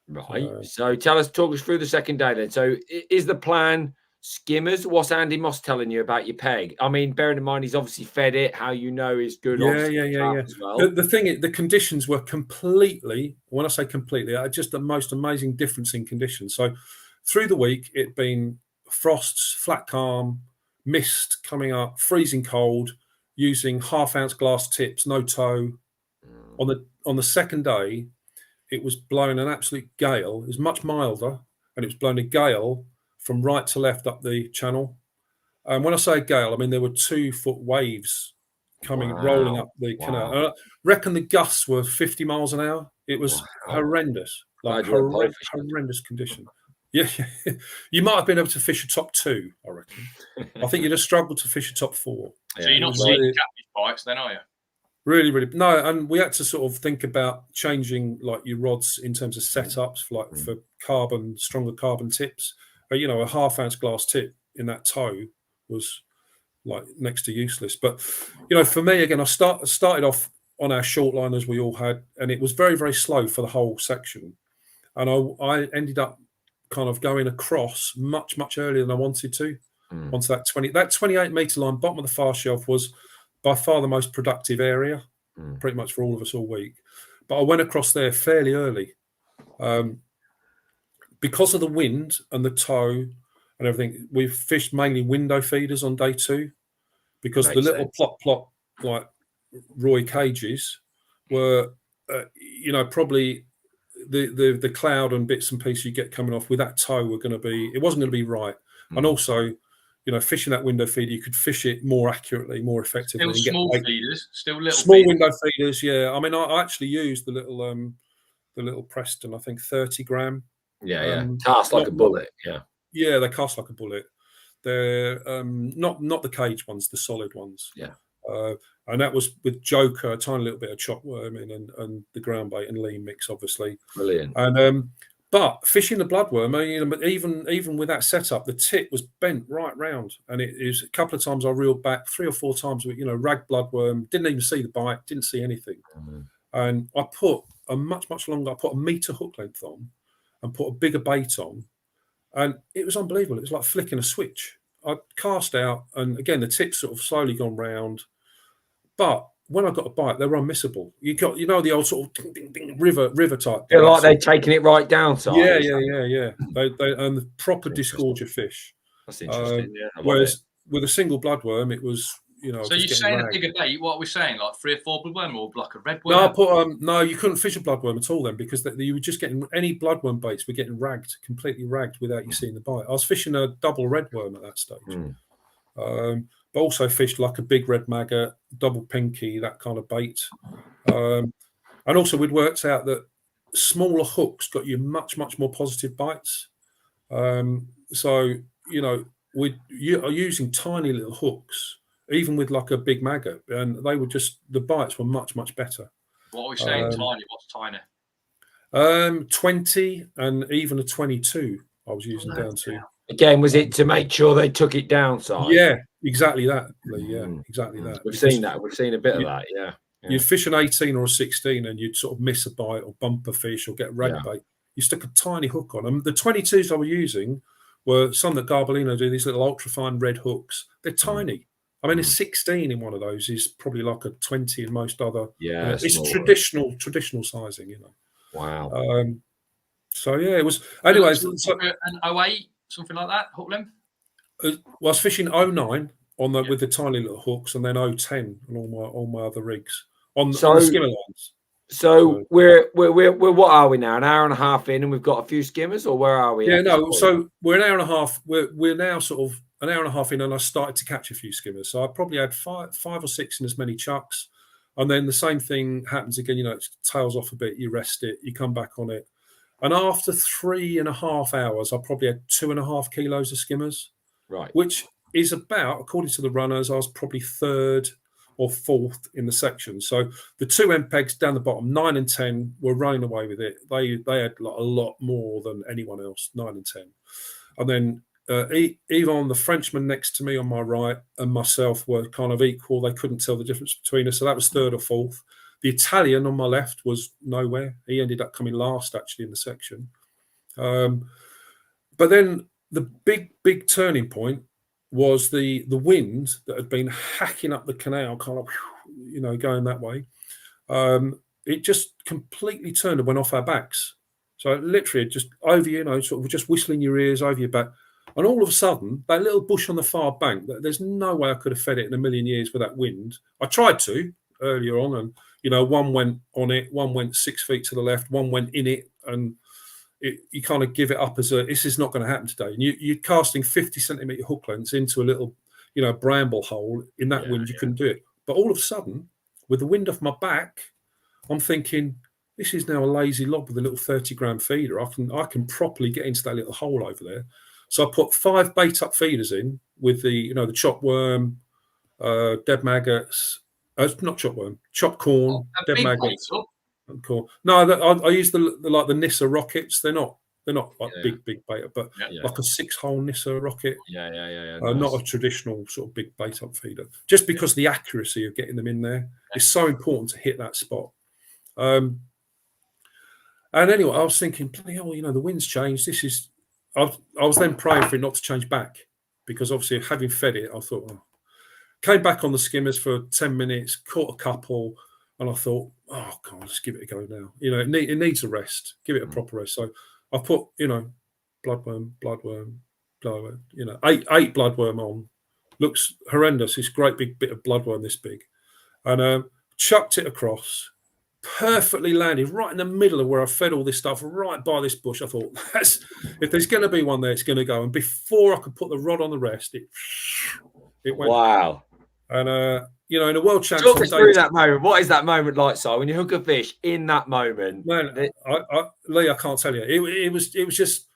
Speaker 2: Right. So talk us through the second day then. So is the plan skimmers? What's Andy Moss telling you about your peg? I mean, bearing in mind he's obviously fed it. How is good.
Speaker 4: Yeah.
Speaker 2: As well.
Speaker 4: The thing is, the conditions were completely. When I say completely, just the most amazing difference in conditions. So through the week, it'd been frosts, flat calm, mist coming up, freezing cold, using half-ounce glass tips, no tow. On the second day, it was blowing an absolute gale. It was much milder, and it was blowing a gale from right to left up the channel. And when I say gale, I mean there were 2-foot waves rolling up the canal. And I reckon the gusts were 50 miles an hour. It was horrendous, like horrendous condition. Yeah, you might have been able to fish a top 2, I reckon. I think you'd have struggled to fish a top 4.
Speaker 3: So you're not seeing catfish bites then, are you?
Speaker 4: Really, really no. And we had to sort of think about changing like your rods in terms of setups, like for stronger carbon tips. You know, a half-ounce glass tip in that tow was like next to useless. But you know, for me again, I started off on our short line as we all had, and it was very, very slow for the whole section. And I ended up kind of going across much, much earlier than I wanted to onto that 28 meter line. Bottom of the far shelf was by far the most productive area, pretty much for all of us all week. But I went across there fairly early because of the wind and the tow and everything. We fished mainly window feeders on day 2 because the little plot like Roy cages were, you know, probably the cloud and bits and pieces you get coming off with that tow were going to be, it wasn't going to be right. And also, you know, fishing that window feeder, you could fish it more accurately, more effectively.
Speaker 3: Still small feeders, still little
Speaker 4: small
Speaker 3: feeders.
Speaker 4: Window feeders. Yeah, I mean, I actually used the little Preston, I think 30 gram.
Speaker 2: Yeah. Cast like a bullet.
Speaker 4: Yeah, they cast like a bullet. They're not the cage ones, the solid ones.
Speaker 2: Yeah.
Speaker 4: And that was with Joker, a tiny little bit of chop worm in, and the ground bait and lean mix, obviously.
Speaker 2: Brilliant.
Speaker 4: And but fishing the bloodworm, I mean, even with that setup, the tip was bent right round, and it is a couple of times I reeled back 3 or 4 times with, you know, rag bloodworm, didn't even see the bite, didn't see anything, and I put a much longer, I put a meter hook length on, and put a bigger bait on, and it was unbelievable. It was like flicking a switch. I cast out, and again the tip's sort of slowly gone round, but when I got a bite, they were unmissable. You got, you know, the old sort of ding, ding, ding, river type.
Speaker 2: Feel like they're taking it right down side.
Speaker 4: Yeah. They and the proper disgorger fish.
Speaker 2: That's interesting.
Speaker 4: Whereas with a single bloodworm, it was, you know.
Speaker 3: So you're saying a bigger bait? What are we saying? Like 3 or 4 bloodworm, or like a red worm?
Speaker 4: No, I put no. You couldn't fish a bloodworm at all then, because you were just getting any bloodworm baits were getting ragged, completely ragged without you seeing the bite. I was fishing a double red worm at that stage. But also fished like a big red maggot, double pinky, that kind of bait. And also we'd worked out that smaller hooks got you much more positive bites. So, you know, you are using tiny little hooks, even with like a big maggot, and they were just, the bites were much better.
Speaker 3: What are we saying? Tiny? What's tiny?
Speaker 4: 20 and even a 22 I was using down to.
Speaker 2: Again, was it to make sure they took it down side?
Speaker 4: Yeah, exactly that. Yeah, exactly that.
Speaker 2: We've seen that. We've seen a bit of that. Yeah.
Speaker 4: You'd fish an 18 or a 16 and you'd sort of miss a bite or bump a fish or get rag bait. You stuck a tiny hook on them. The 22s I was using were some that Garbolino do, these little ultra-fine red hooks. They're tiny. I mean, a 16 in one of those is probably like a 20 in most other.
Speaker 2: Yeah,
Speaker 4: it's traditional sizing, you know.
Speaker 2: Wow.
Speaker 4: So yeah, it was. Anyways,
Speaker 3: so an 08, something like that, hook length.
Speaker 4: Well, I was fishing 09 on the with the tiny little hooks, and then 010 on all my other rigs on the skimmer lines.
Speaker 2: So we're what are we now? An hour and a half in, and we've got a few skimmers, or where are we?
Speaker 4: Yeah, no. So we're an hour and a half. We're now sort of an hour and a half in, and I started to catch a few skimmers. So I probably had five or six in as many chucks, and then the same thing happens again. You know, it tails off a bit. You rest it. You come back on it, and after 3.5 hours, I probably had 2.5 kilos of skimmers.
Speaker 2: Right.
Speaker 4: Which is about, according to the runners, I was probably 3rd or 4th in the section. So the 2 MPEGs down the bottom, 9 and 10, were running away with it. They had like a lot more than anyone else, 9 and 10. And then Yvon, the Frenchman next to me on my right, and myself were kind of equal. They couldn't tell the difference between us. So that was 3rd or 4th. The Italian on my left was nowhere. He ended up coming last, actually, in the section. But then the big turning point was the wind that had been hacking up the canal, kind of, you know, going that way. It just completely turned and went off our backs. So literally just over, you know, sort of just whistling your ears over your back. And all of a sudden, that little bush on the far bank, there's no way I could have fed it in a million years with that wind. I tried to earlier on, and one went on it, one went 6 feet to the left, one went in it, and you kind of give it up as this is not going to happen today. And you're casting 50 centimetre hook lengths into a little, bramble hole in that wind. You couldn't do it. But all of a sudden, with the wind off my back, I'm thinking, this is now a lazy lob with a little 30-gram feeder. I can properly get into that little hole over there. So I put 5 bait-up feeders in with the chopped worm, dead maggots. Not chopped worm, chopped corn, dead maggots. Corn. No, I use the Nissa rockets. They're not like big bait, but like a 6-hole Nissa rocket.
Speaker 2: Yeah.
Speaker 4: Not a traditional sort of big bait-up feeder. Just because the accuracy of getting them in there is so important to hit that spot. And anyway, I was thinking, bloody hell, the wind's changed. I was then praying for it not to change back, because obviously having fed it, I thought, came back on the skimmers for 10 minutes, caught a couple, and I thought, oh God, let's give it a go now. It needs a rest. Give it a proper rest. So I put, bloodworm, 8 bloodworm on. Looks horrendous. This great big bit of bloodworm this big, and chucked it across. Perfectly landed right in the middle of where I fed all this stuff, right by this bush. I thought, if there's going to be one there, it's going to go. And before I could put the rod on the rest, it went.
Speaker 2: Wow.
Speaker 4: And in a world championship,
Speaker 2: talk us through that moment. What is that moment like, Si, when you hook a fish in that moment?
Speaker 4: Man, Lee, I can't tell you. It was just,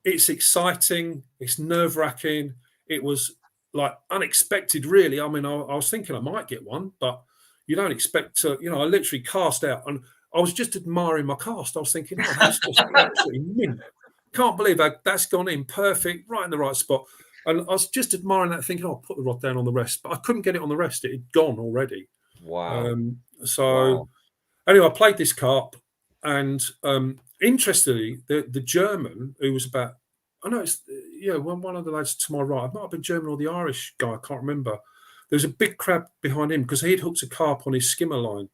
Speaker 4: it's exciting. It's nerve wracking. It was like unexpected, really. I mean, I was thinking I might get one, but you don't expect to, I literally cast out, and I was just admiring my cast. I was thinking, that's just absolutely mint. Can't believe that's gone in perfect, right in the right spot. And I was just admiring that, thinking, I'll put the rod down on the rest, but I couldn't get it on the rest. It had gone already.
Speaker 2: Wow.
Speaker 4: Anyway, I played this carp, and interestingly, the German who was about, I know it's, one of the lads to my right, it might have been German or the Irish guy, I can't remember. There's a big crab behind him because he'd hooked a carp on his skimmer line,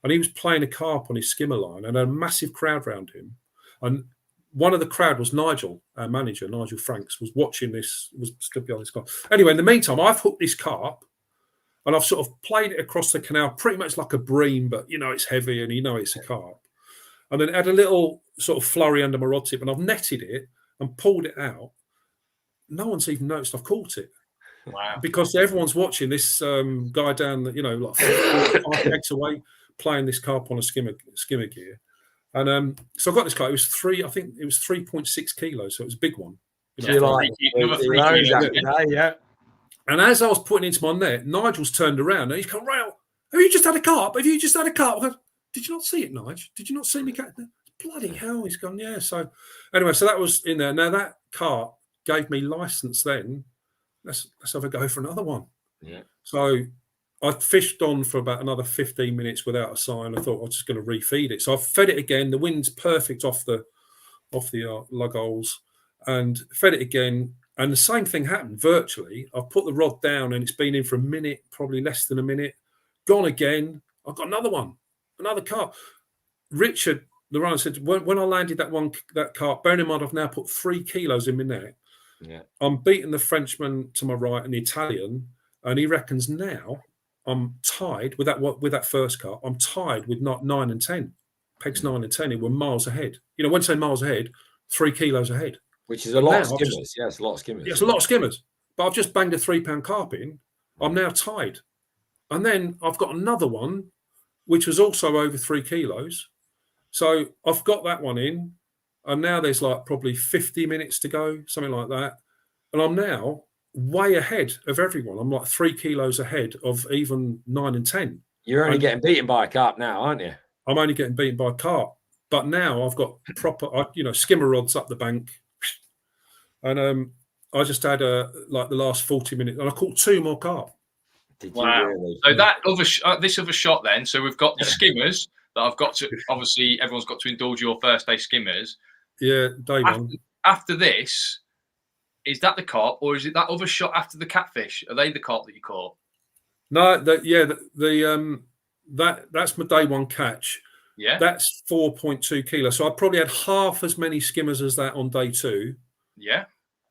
Speaker 4: and he was playing a carp on his skimmer line, and a massive crowd around him. And one of the crowd was Nigel, our manager, Nigel Franks, was watching this, was stood behind this carp. Anyway, in the meantime, I've hooked this carp, and I've sort of played it across the canal, pretty much like a bream, but it's heavy, and it's a carp. And then had a little sort of flurry under my rod tip, and I've netted it and pulled it out. No one's even noticed I've caught it.
Speaker 3: Wow. Because
Speaker 4: everyone's watching this guy down, like 5 X away, playing this carp on a skimmer gear. And so I got this carp. It was 3.6 kilos, so it was a big one.
Speaker 3: Another 3 kilos.
Speaker 2: Yeah.
Speaker 4: And as I was putting it into my net, Nigel's turned around and he's gone, Rail, have you just had a carp? Have you just had a carp? I go, did you not see it, Nigel? Did you not see me catch it? Bloody hell, he's gone, yeah. So anyway, so that was in there. Now that carp gave me license then. Let's have a go for another one.
Speaker 2: Yeah. So
Speaker 4: I fished on for about another 15 minutes without a sign. I thought I was just going to refeed it. So I fed it again. The wind's perfect off the lug holes, and fed it again. And the same thing happened virtually. I've put the rod down and it's been in for a minute, probably less than a minute. Gone again. I've got another one, another carp. Richard, the runner, said, when I landed that carp, bearing in mind I've now put 3 kilos in my net.
Speaker 2: Yeah.
Speaker 4: I'm beating the Frenchman to my right and the Italian, and he reckons now I'm tied with that first carp. I'm tied with 9 and 10. Pegs 9 and 10. We're miles ahead. When I say miles ahead, 3 kilos ahead.
Speaker 2: Which is a lot of skimmers. It's a lot of skimmers.
Speaker 4: Yeah, it's a lot of skimmers. But I've just banged a 3-pound carp in. I'm now tied. And then I've got another one, which was also over 3 kilos. So I've got that one in. And now there's like probably 50 minutes to go, something like that. And I'm now way ahead of everyone. I'm like 3 kilos ahead of even 9 and 10.
Speaker 2: You're only getting beaten by a carp now, aren't you?
Speaker 4: I'm only getting beaten by a carp. But now I've got proper, skimmer rods up the bank. And I just had the last 40 minutes, and I caught 2 more carp.
Speaker 2: Did
Speaker 3: wow.
Speaker 2: You really?
Speaker 3: So that this other shot then, so we've got the skimmers that I've got to, obviously everyone's got to indulge your first day skimmers.
Speaker 4: Yeah, day one.
Speaker 3: After this, is that the carp, or is it that other shot after the catfish? Are they the carp that you caught?
Speaker 4: No, that's my day one catch.
Speaker 3: Yeah.
Speaker 4: That's 4.2 kilos. So I probably had half as many skimmers as that on day 2.
Speaker 3: Yeah.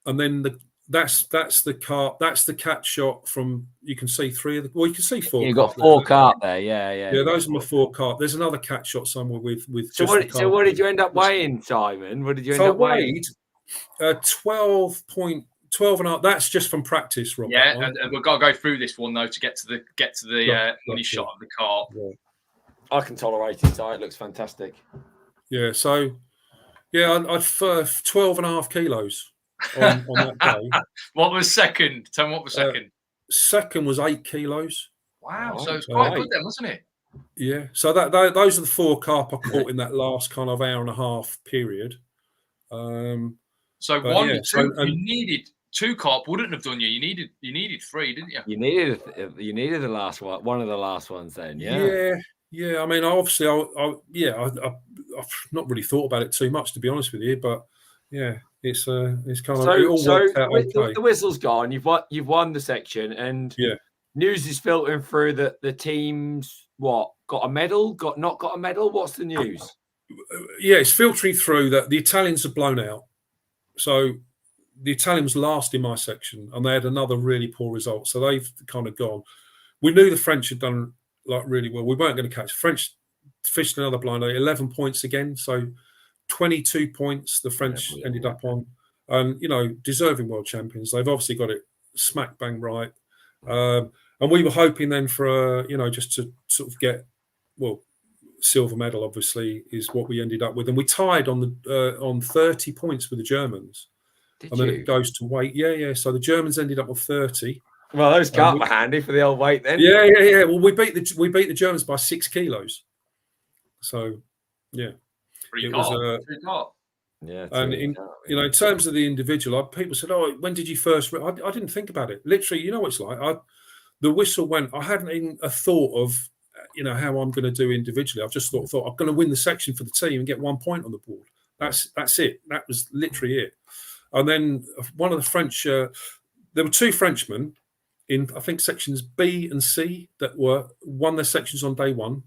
Speaker 4: and then that's the carp. That's the catch shot from. You can see three of the. Well, you can see four.
Speaker 2: You've got four carp there. Yeah.
Speaker 4: Yeah, those are my four carp. There's another catch shot somewhere with.
Speaker 2: So what did you end up weighing, Simon? What did you end up weighing?
Speaker 4: 12 and a half. That's just from practice, Rob.
Speaker 3: Yeah, and we've got to go through this one though to get to the money shot of the carp.
Speaker 4: Yeah.
Speaker 2: I can tolerate it. So it looks fantastic.
Speaker 4: Yeah. So, yeah, I'd 12 and a half kilos on that day.
Speaker 3: What was second? Tell me what was second.
Speaker 4: Second was 8 kilos.
Speaker 3: Wow. So it's quite good then, wasn't it?
Speaker 4: Yeah. So those are the four carp I caught in that last kind of hour and a half period.
Speaker 3: You needed 2 carp. Wouldn't have done you. You needed 3, didn't you?
Speaker 2: You needed the last one of the last ones then.
Speaker 4: Yeah. I mean, obviously, I've not really thought about it too much, to be honest with you, but yeah, it's kind of it all worked out okay.
Speaker 2: The whistle's gone. You've won the section, and news is filtering through that the teams got a medal, not got a medal. What's the news?
Speaker 4: Yeah, it's filtering through that the Italians have blown out. So the Italians last in my section, and they had another really poor result. So they've kind of gone. We knew the French had done really well. We weren't going to catch French. Fished another blind 11 points again. So 22 points the French ended up on, and deserving world champions. They've obviously got it smack bang right. And we were hoping then for just to sort of get silver medal. Obviously, is what we ended up with, and we tied on 30 points with the Germans. Then it goes to weight. Yeah. So the Germans ended up with 30.
Speaker 2: Well, those carp were handy for the old weight then.
Speaker 4: Yeah. Well, we beat the Germans by 6 kilos. So yeah,
Speaker 3: it was
Speaker 4: yeah. And in terms of the individual, people said, "Oh, when did you first?" I didn't think about it. Literally, what it's like. The whistle went. I hadn't even a thought of how I'm going to do individually. I've just thought I'm going to win the section for the team and get 1 point on the board. That's it. That was literally it. And then one of the French, there were 2 Frenchmen in, I think, sections B and C that won their sections on day 1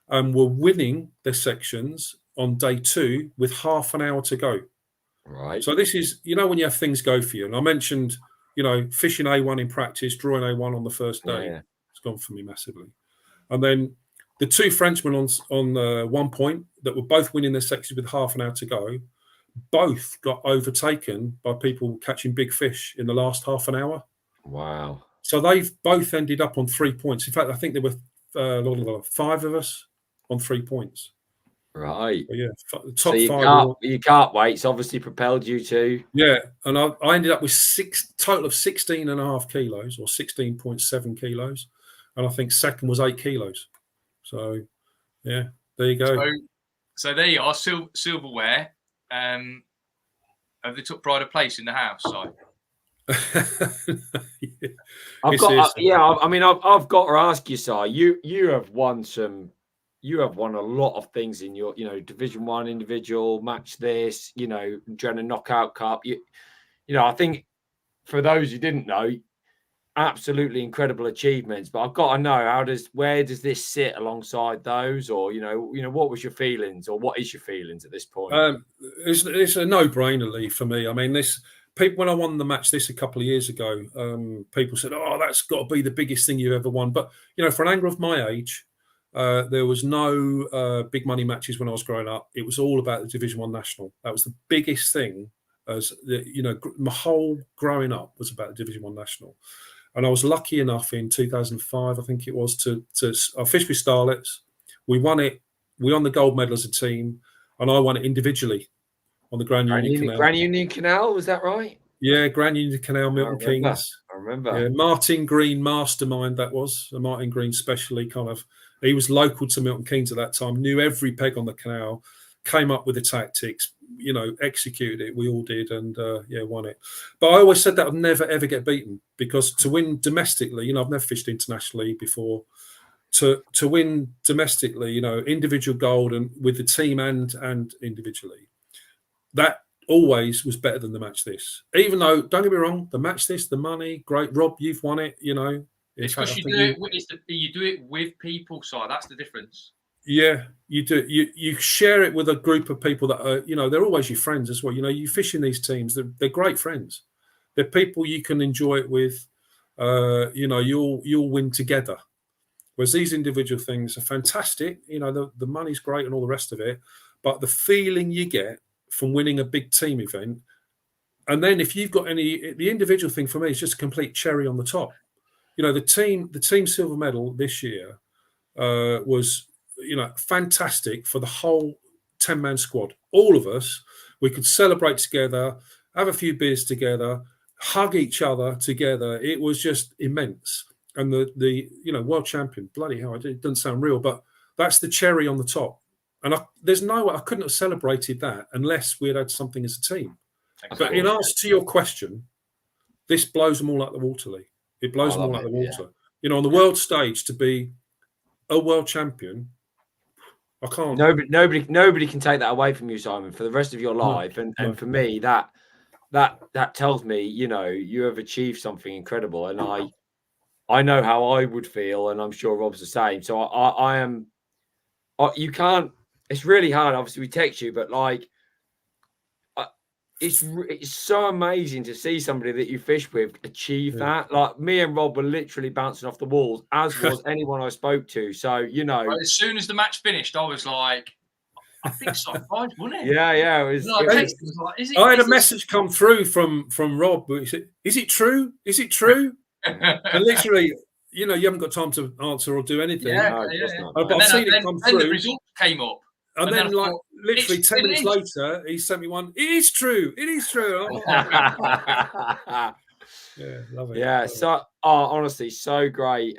Speaker 4: and were winning their sections on day 2 with half an hour to go.
Speaker 2: Right.
Speaker 4: So this is, when you have things go for you. And I mentioned, fishing A1 in practice, drawing A1 on the first day. Yeah. It's gone for me massively. And then the 2 Frenchmen on 1 point that were both winning their sections with half an hour to go, both got overtaken by people catching big fish in the last half an hour.
Speaker 2: Wow.
Speaker 4: So they've both ended up on 3 points. In fact, I think there were 5 of us on 3 points.
Speaker 2: Right.
Speaker 4: But yeah.
Speaker 2: Top 5. Your carp weights obviously propelled you to.
Speaker 4: Yeah. And I ended up with total of 16 and a half kilos or 16.7 kilos. And I think second was 8 kilos. So, yeah, there you go.
Speaker 3: So there you are, silverware. Have they took pride of place in the house, Si?
Speaker 2: I've got to ask you, Si. You have won a lot of things in your, Division 1 individual match. This, Drennan Knockout Cup. I think for those who didn't know, absolutely incredible achievements. But I've got to know where does this sit alongside those, or what was your feelings, or what is your feelings at this point?
Speaker 4: It's a no-brainer, Lee, for me. I mean, people when I won the match a couple of years ago, people said, "Oh, that's got to be the biggest thing you ever won." But for an angler of my age, there was no big money matches when I was growing up. It was all about the Division 1 National. That was the biggest thing. My whole growing up was about the Division 1 National. And I was lucky enough in 2005, I think it was, I fished with Starlets. We won it. We won the gold medal as a team, and I won it individually on the Grand Union Canal.
Speaker 2: Grand Union Canal, was that right?
Speaker 4: Yeah, Grand Union Canal, Milton Keynes.
Speaker 2: I remember.
Speaker 4: Yeah, Martin Green mastermind that was. Martin Green specially he was local to Milton Keynes at that time, knew every peg on the canal, came up with the tactics, executed it. We all did, and won it. But I always said that I'd never ever get beaten, because to win domestically, I've never fished internationally before. To win domestically, individual gold and with the team and individually, that always was better than the match this. Even though, don't get me wrong, the match this, the money, great. Rob, you've won it.
Speaker 3: It's because you do it with people, so that's the difference.
Speaker 4: Yeah, you do. You share it with a group of people that are, they're always your friends as well. You fish in these teams; they're great friends. They're people you can enjoy it with. You'll win together. Whereas these individual things are fantastic. The money's great and all the rest of it, but the feeling you get from winning a big team event, and then if you've got the individual thing for me is just a complete cherry on the top. The team silver medal this year was fantastic for the whole 10-man squad. All of us, we could celebrate together, have a few beers together, hug each other together. It was just immense. And the world champion, bloody hell, it doesn't sound real, but that's the cherry on the top. And there's no way I couldn't have celebrated that unless we had something as a team. But in answer to your question, this blows them all out the water, Lee. It blows them all out the water.
Speaker 2: Yeah.
Speaker 4: On the world stage, to be a world champion, I can't.
Speaker 2: Nobody can take that away from you, Simon, for the rest of your life. And for me, that tells me, you have achieved something incredible. And I know how I would feel, and I'm sure Rob's the same. So I am. You can't. It's really hard. Obviously, we text you, but it's so amazing to see somebody that you fish with achieve that. Like me and Rob were literally bouncing off the walls, as was anyone I spoke to. So
Speaker 3: as soon as the match finished, I was like, I think it's like 5, wasn't it?
Speaker 2: Yeah.
Speaker 4: I had a message come through from Rob. He said, "Is it true? Is it true?" And literally, you haven't got time to answer or do anything.
Speaker 2: Yeah.
Speaker 4: But I've seen it come through.
Speaker 3: Then the results came up.
Speaker 4: And then, literally 10 minutes later, he sent me one. It is true. It is true. Yeah, love it.
Speaker 2: Yeah. So, honestly, so great.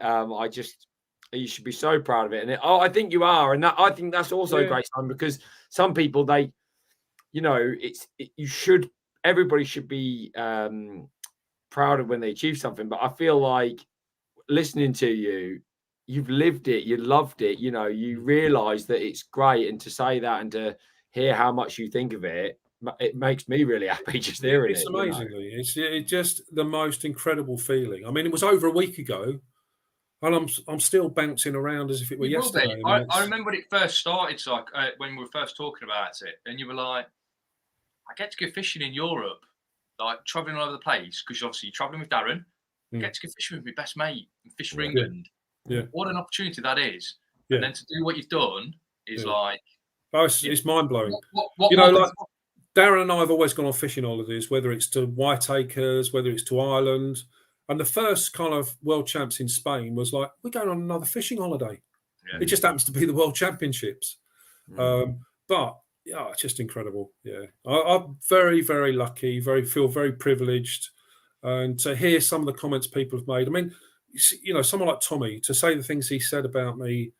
Speaker 2: You should be so proud of it. And I think you are. And I think that's also great, Simon, because some people, everybody should be proud of when they achieve something. But I feel like listening to you, you've lived it, you loved it, you realize that it's great. And to say that and to hear how much you think of it, it makes me really happy just hearing it.
Speaker 4: It's amazing. It's just the most incredible feeling. I mean, it was over a week ago, and I'm still bouncing around as if it were yesterday.
Speaker 3: I remember when it first started, so when we were first talking about it, and you were like, I get to go fishing in Europe, like traveling all over the place, because obviously you're traveling with Darren. I get to go fishing with my best mate and fish for England.
Speaker 4: Yeah.
Speaker 3: What an opportunity that is. Yeah. And then to do what you've done is like...
Speaker 4: Oh, it's mind-blowing.
Speaker 3: What
Speaker 4: Darren and I have always gone on fishing holidays, whether it's to Whiteacres, whether it's to Ireland. And the first kind of world champs in Spain was like, we're going on another fishing holiday. Yeah. It just happens to be the World Championships. But, yeah, it's just incredible. Yeah. I'm very, very lucky, feel very privileged. And to hear some of the comments people have made. I mean, someone like Tommy, to say the things he said about me,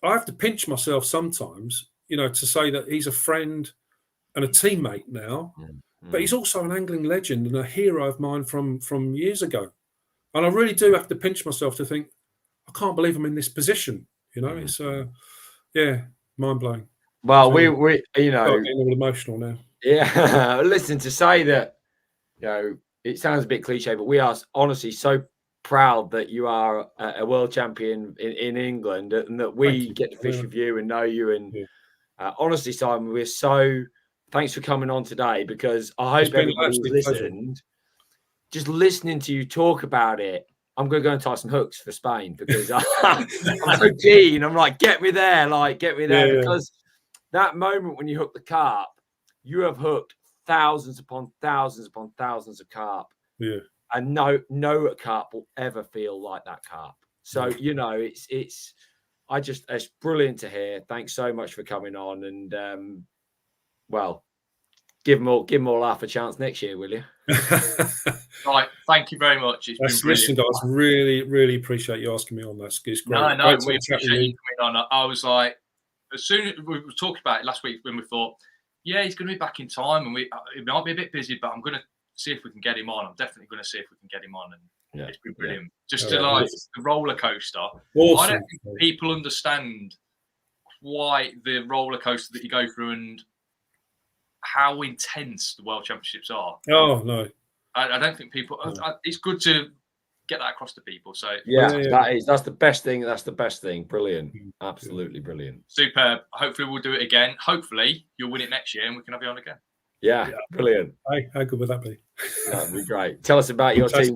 Speaker 4: I have to pinch myself sometimes, to say that he's a friend and a teammate now, but he's also an angling legend and a hero of mine from years ago. And I really do have to pinch myself to think, I can't believe I'm in this position. It's mind blowing.
Speaker 2: Well,
Speaker 4: so,
Speaker 2: we
Speaker 4: getting all emotional now.
Speaker 2: Yeah, listen, to say that, it sounds a bit cliche, but we are honestly so proud that you are a world champion in England, and that we get to fish with you and know you. And honestly, Simon, thanks for coming on today, because I hope everybody who's listened, just listening to you talk about it, I'm going to go and tie some hooks for Spain, because I'm so keen. I'm like, get me there, because that moment when you hook the carp, you have hooked thousands upon thousands upon thousands of carp.
Speaker 4: Yeah.
Speaker 2: And no carp will ever feel like that carp. So, it's brilliant to hear. Thanks so much for coming on. And, give them all half a chance next year, will you?
Speaker 3: Right. Thank you very much. It's been brilliant.
Speaker 4: Listen, guys, really, really appreciate you asking me on. It's great.
Speaker 3: No, we appreciate you coming on. I was like, as soon as we were talking about it last week, when we thought, he's going to be back in time, and it might be a bit busy, but I'm going to see if we can get him on. I'm definitely going to see if we can get him on, and it's been brilliant. Just to the roller coaster. Awesome. I don't think people understand quite the roller coaster that you go through and how intense the World Championships are.
Speaker 4: Oh no,
Speaker 3: I don't think people. It's good to get that across to people. So
Speaker 2: Yeah, that's the best thing. That's the best thing. Brilliant. Absolutely brilliant.
Speaker 3: Superb. Hopefully we'll do it again. Hopefully you'll win it next year and we can have you on again.
Speaker 2: Yeah. Brilliant.
Speaker 4: Hey, how good would that be?
Speaker 2: That'd be great. Tell us about your team